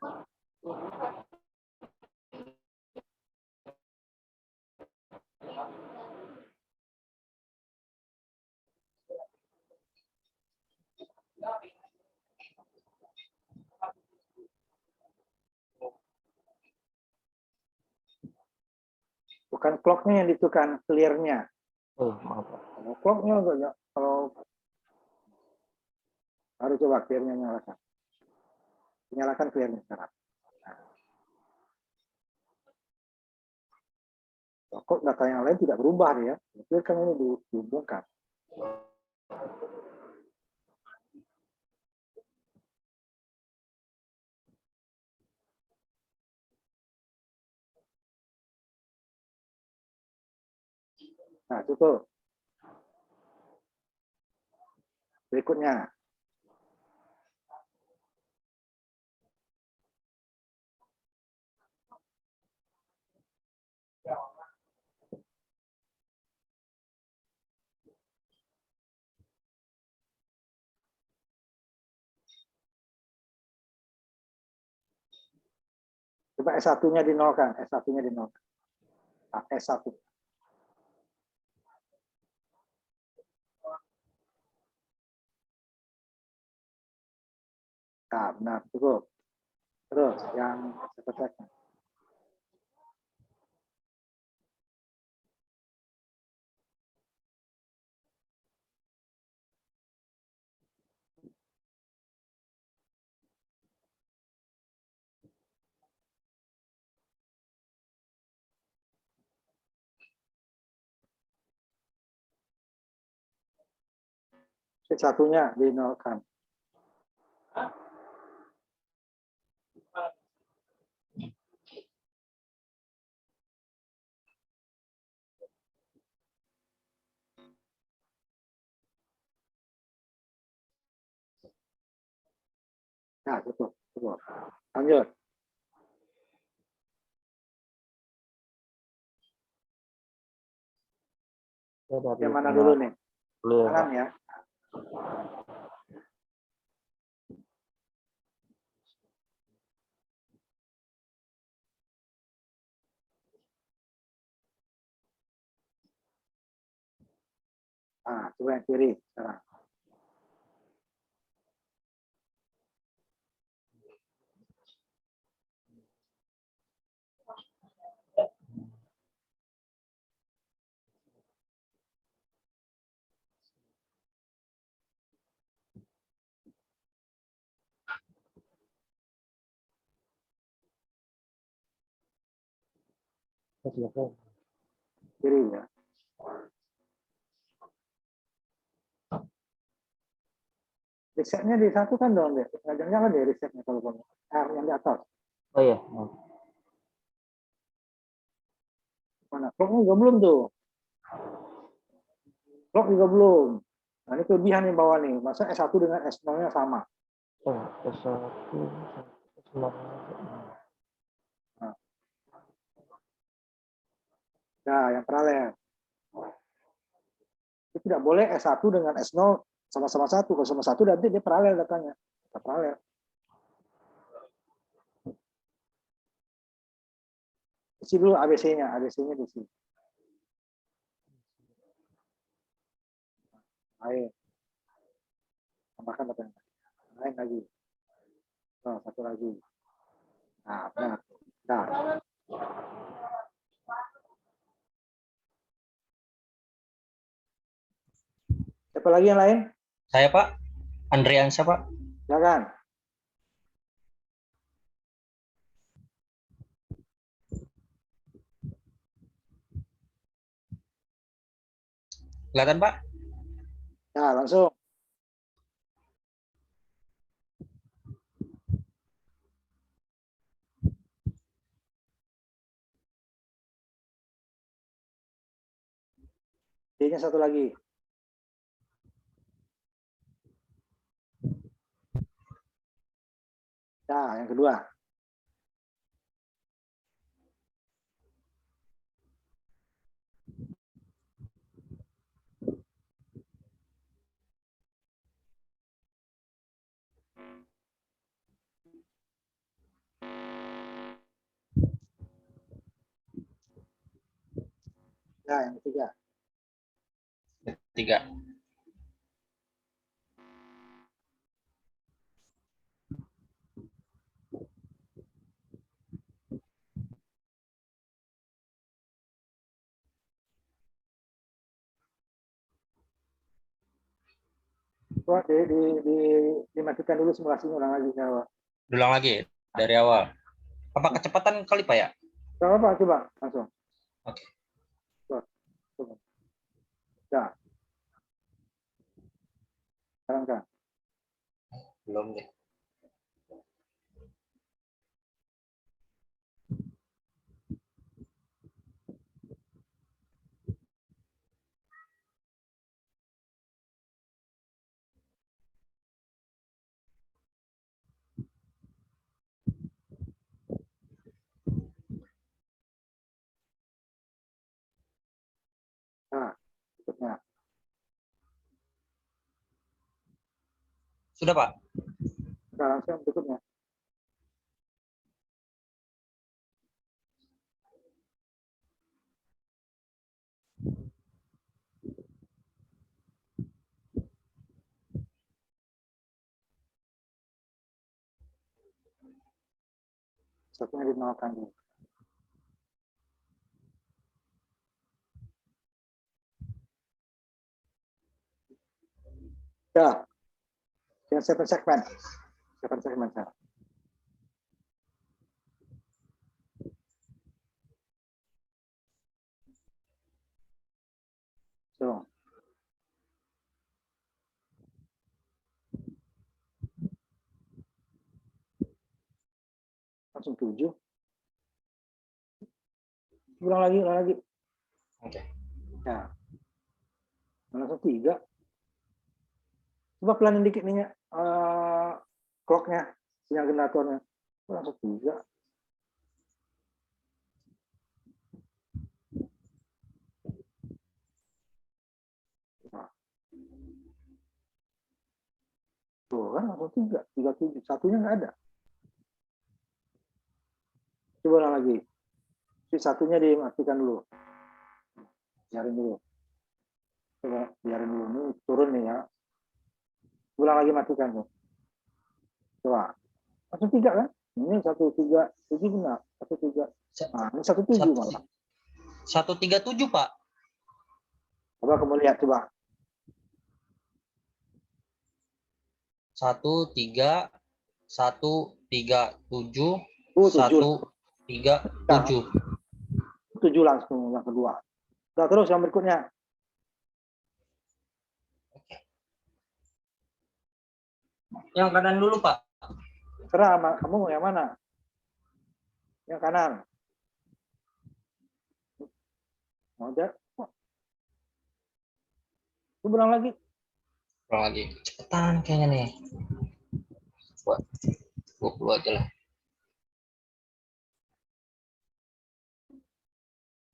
Bukan clock-nya yang ditentukan, clear-nya. Oh, maaf Pak. Kalau clock-nya enggak, kalau harus coba clear-nya nyalakan. Nyalakan clear-nya sekarang. Nah, kok data yang lain tidak berubah ya? Clear kan ini dihubungkan. Nah, tutup. Berikutnya. Coba S1-nya dinolkan, S1-nya dinolkan. Nah, S1. Nah, benar, cukup. Terus yang seterusnya. S1-nya dinolkan. Nah, cukup. Cukup. Lanjut. Ya, dari Yang mana tengah dulu nih? dulu ya, Kanan Pak. ya. Nah, coba yang kiri sekarang. Ya, silakan. Kiri ya. Risetnya disatukan dong deh. Jangan-jangan deh risetnya kalau mau. Yang di atas. Oh iya, maaf. Mana? Clock-nya juga belum tuh. Clock juga belum. Nah, ini kelebihan yang bawah nih. Masa S1 dengan S0-nya sama. Oh, S1, S0. Nah, yang paralel. Itu tidak boleh S1 dengan S0 sama-sama satu. Kalau sama satu nanti dia paralel datanya. Paralel. Isi dulu ABC-nya. ABC-nya di sini. Lain. Tambahkan datanya. Lain lagi. Oh, satu lagi. Nah, benar. Nah. Siapa lagi yang lain? Saya Pak, Andriansyah Pak. Silakan. Kelihatan Pak? Ya, langsung. D-nya satu lagi. Ya, yang kedua. Ya, yang ketiga. Tiga. Coba dimatikan dulu simulasinya ulang lagi. Ya, Ulang lagi dari awal. Apa kecepatan kali Pak ya? Gak apa-apa, coba langsung. Oke. Coba. Ya. Sekarang kan. Belum deh. Nah, berikutnya. Sudah Pak? Nah, langsung berikutnya. Satunya dinolkan dulu. Ya, yang 7 segmen. 7 segmen. Ya. So. Langsung 7. Ulang lagi, ulang lagi. Oke. Ya. Langsung 3. Coba pelanin dikit nih ya. Clock-nya, sinyal generatornya. Langsung 3. Nah. Tuh kan langsung 3. 37. Satunya nggak ada. Coba ulang lagi. Si satunya dimatikan dulu. Biarin dulu. Coba biarin dulu. Ini turun nih ya. Ulang lagi matikan tuh. Coba. Langsung 3 kan? Ini 137 benar. 13. Nah, ini 17 malah. 137 Pak. Coba kamu lihat coba. 13 137 7. 137. 7 langsung yang kedua. Nah, terus yang berikutnya. Yang kanan dulu Pak. Serah kamu mau yang mana? Yang kanan. Mau aja. Coba ulang lagi. Ulang lagi. Cepetan kayaknya nih. Buat 20 aja lah.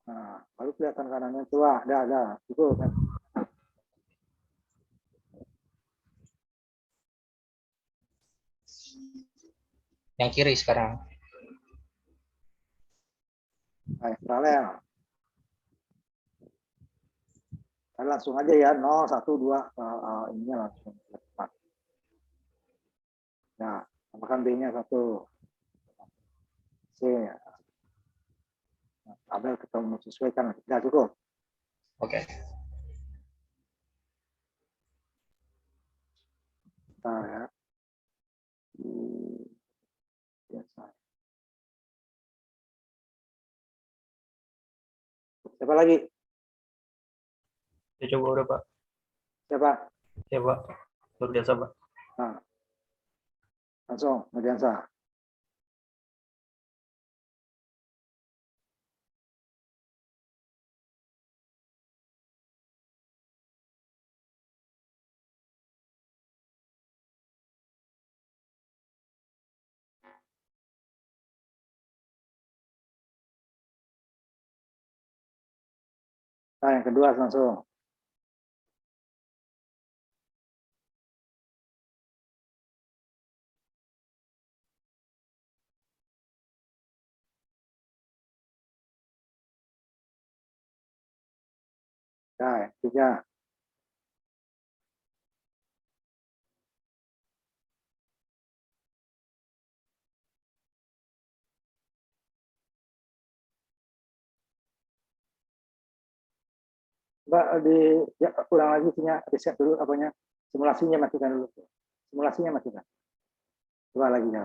Nah, baru kelihatan kanannya. Coba, dah. Itu kan. Yang kiri sekarang. Nah, paralel. Nah, langsung aja ya. 0, 1, 2. Ininya langsung. Nah, tambahkan B-nya 1. C. Nah, tabel kita menyesuaikan. Nah, cukup. Oke. Nah, ya. Biasa. Siapa lagi? Ya, coba udah Pak. Siapa? Ya, Pak. Luar biasa, Pak. Nah, langsung, Mediansa. Nah, yang kedua langsung. Nah, yang ketiga. Mbak, ya, ulang lagi punya riset dulu apanya, simulasinya matikan dulu. Simulasinya matikan. Coba lagi ya.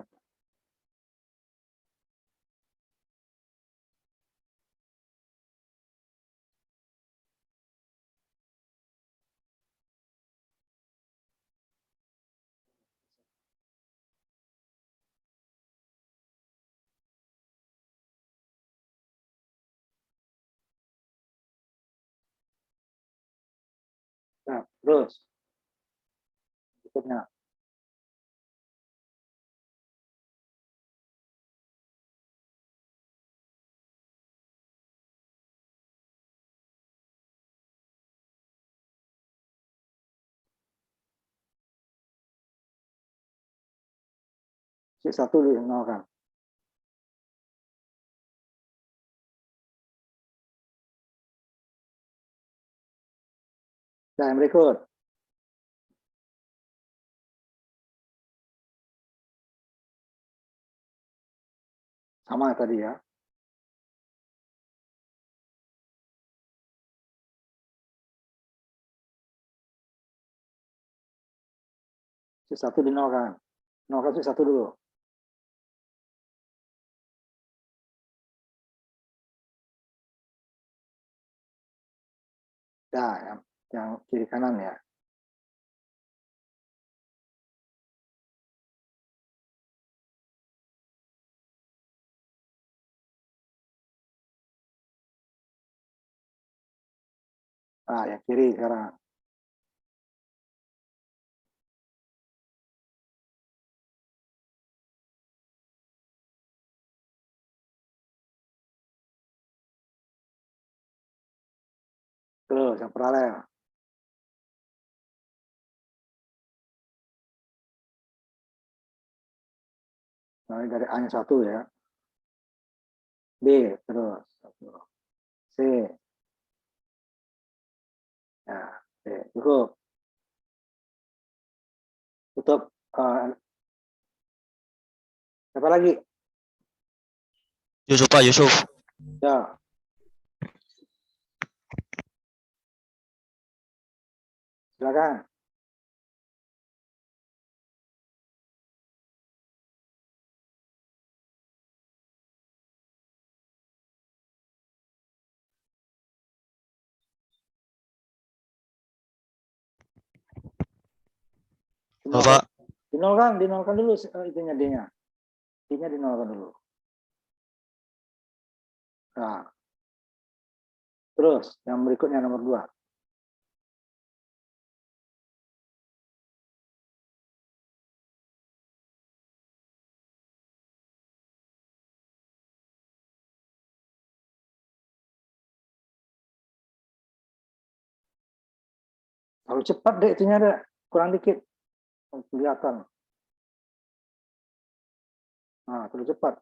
Nah, terus berikutnya. C1 dinolkan. Nah, yang berikut. Sama tadi ya. C1 dinolkan. Nolkan C1 dulu. Nah, yang kiri kanan ya. Nah, yang kiri sekarang. Terus yang paralel. Nah, ini dari A-nya 1 ya. B terus. C. Ya, C. Cukup. Tutup. Apa lagi? Yusuf, Pak, Yusuf. Ya. Silakan. Bapak, Dinolkan dulu itunya D-nya. D-nya dinolkan dulu. Nah. Terus yang berikutnya nomor 2. Terlalu cepat deh itunya ada. Kurang dikit. Kelihatan. Nah, terlalu cepat.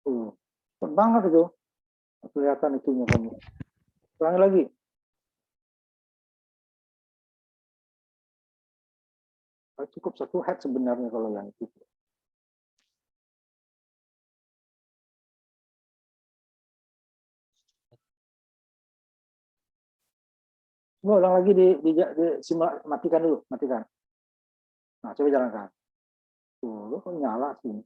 Cepat banget itu. Kelihatan itunya kamu. Ulangi lagi. Cukup 1 head sebenarnya kalau yang itu. Coba ulang lagi matikan dulu, matikan. Nah, coba jalankan. Tuh, kok nyala sih.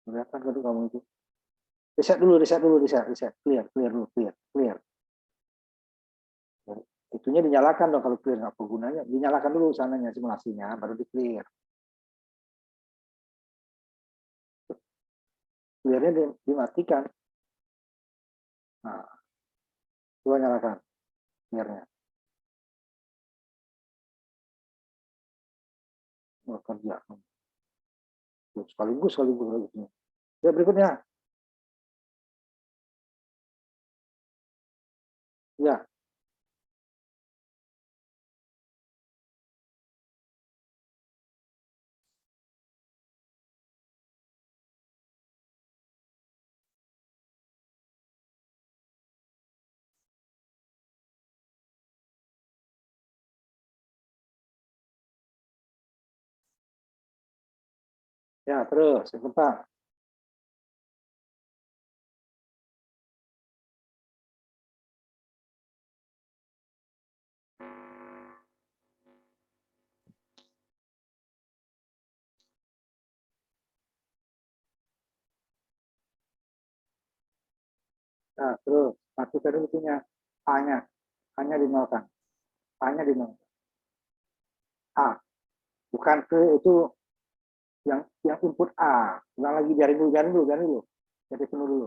Kelihatan kan kamu itu. Reset dulu, reset. Clear dulu, clear. Itunya dinyalakan dong kalau clear, apa gunanya? Dinyalakan dulu sananya simulasinya, baru di clear. Clearnya dimatikan. Nah, coba nyalakan clearnya. Oh, kerja. Sekaligus. Ya, berikutnya. Ya, ya terus yang keempat. Nah, terus matikan dulu itunya A-nya. A-nya dinolkan. A-nya dinolkan. A. Bukan ke itu yang input A. Ulang lagi biarin dulu. Jadi penuh dulu.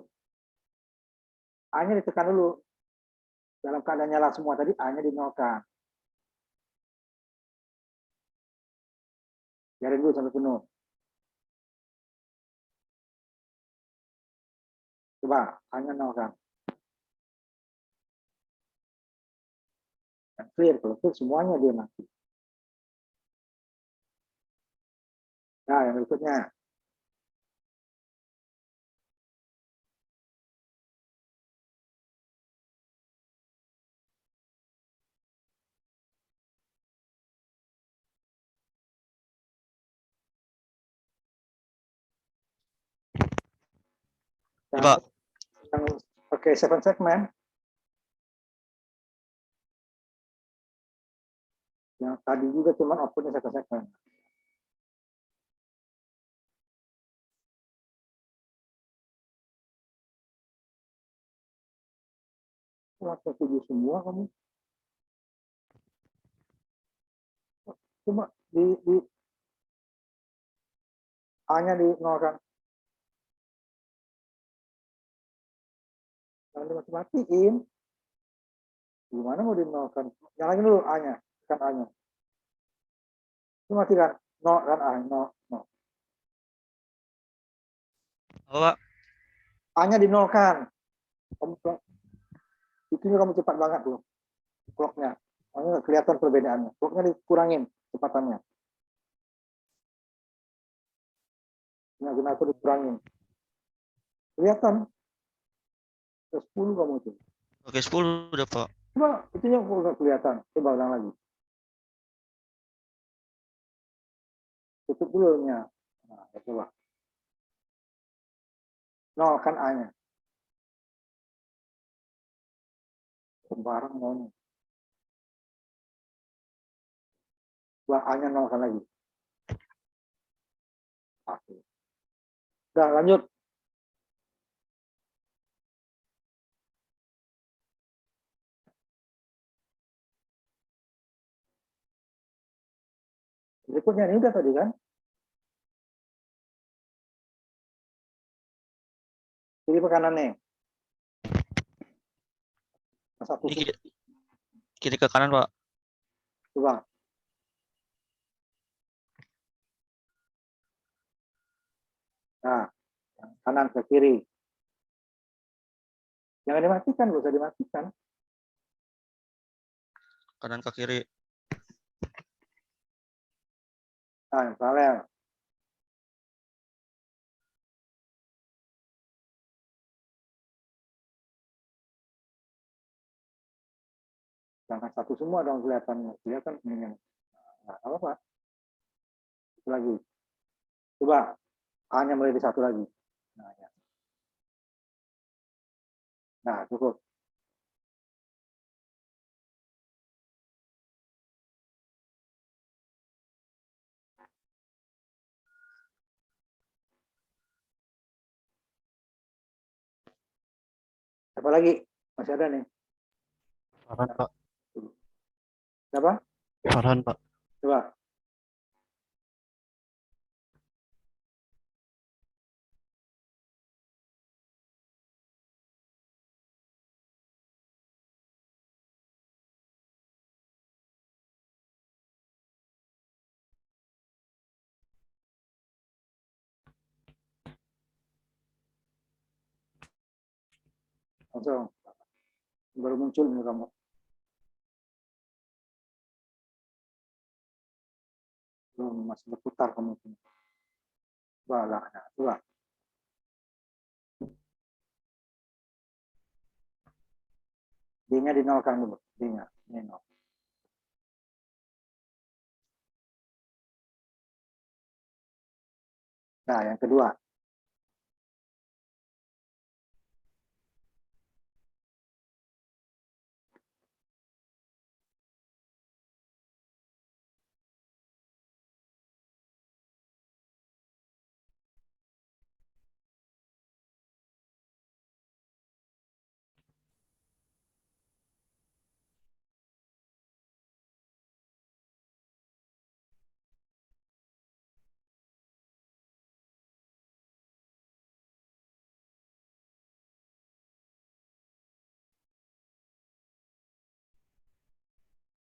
A-nya ditekan dulu. Dalam keadaan nyala semua tadi A-nya dinolkan. Biarin dulu sampai penuh. Coba A-nya nolkan. Dan clear, kalau clear semuanya dia mati. Nah, yang berikutnya. Pak. Yang pakai 7 segment. Yang tadi juga cuma outputnya 1 segment. Kenapa tujuh semua kamu? Coba di A-nya dinolkan. Jangan dimati-matiin. Gimana mau dinolkan? Nyalain dulu A-nya. Tekan A-nya. Itu matikan. No kan A. No. Pak. A-nya dinolkan. Itunya kamu cepat banget loh. Clock-nya. Makanya kelihatan perbedaannya. Clock-nya dikurangin kecepatannya. Nah, kenapa dikurangin? Kelihatan. Ke 10 kamu itu. Oke, 10 udah, Pak. Coba itunya kok nggak kelihatan. Coba ulang lagi. Tutup dulu nya. Nah, coba. Nol kan A-nya. Sembarang nolnya. Coba A-nya nolkan lagi. Oke. Udah lanjut. Berikutnya ini udah tadi kan. Kiri ke kanan nih. Satu Ini kiri ke kanan, Pak. coba. Nah, kanan ke kiri. Jangan dimatikan, nggak usah dimatikan. Kanan ke kiri. Nah, yang paralel. Jangan satu semua dong kelihatannya. Kelihatan ini. Nah, apa? Satu lagi. Coba A-nya mulai di satu lagi. Nah, ya. Nah, cukup. Siapa lagi? Masih ada nih. Farhan, Pak. Siapa? Farhan, Pak. Coba. Langsung. Baru muncul nih kamu. Belum, masih berputar kamu. Coba lah. Nah, coba. D-nya dinolkan dulu. D-nya. Ini nol. Nah, yang kedua.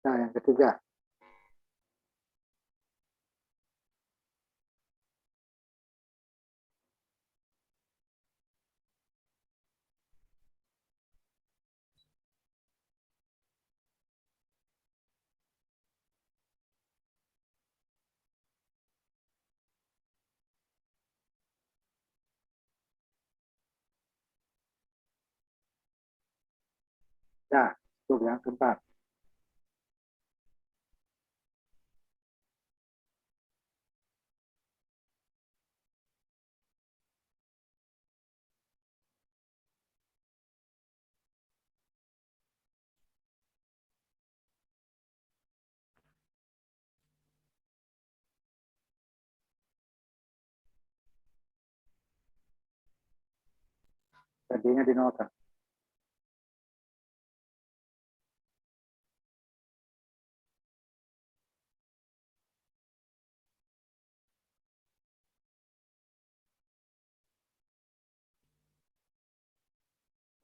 Nah, yang ketiga. Nah, itu yang keempat. D-nya dinolkan.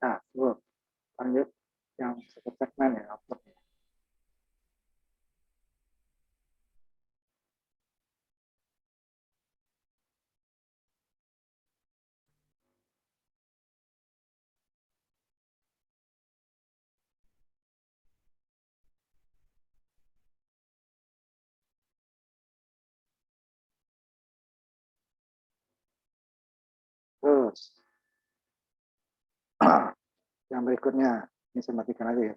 Nah, terus lanjut yang satu segmen ya. Output. Terus yang berikutnya, ini saya matikan aja ya.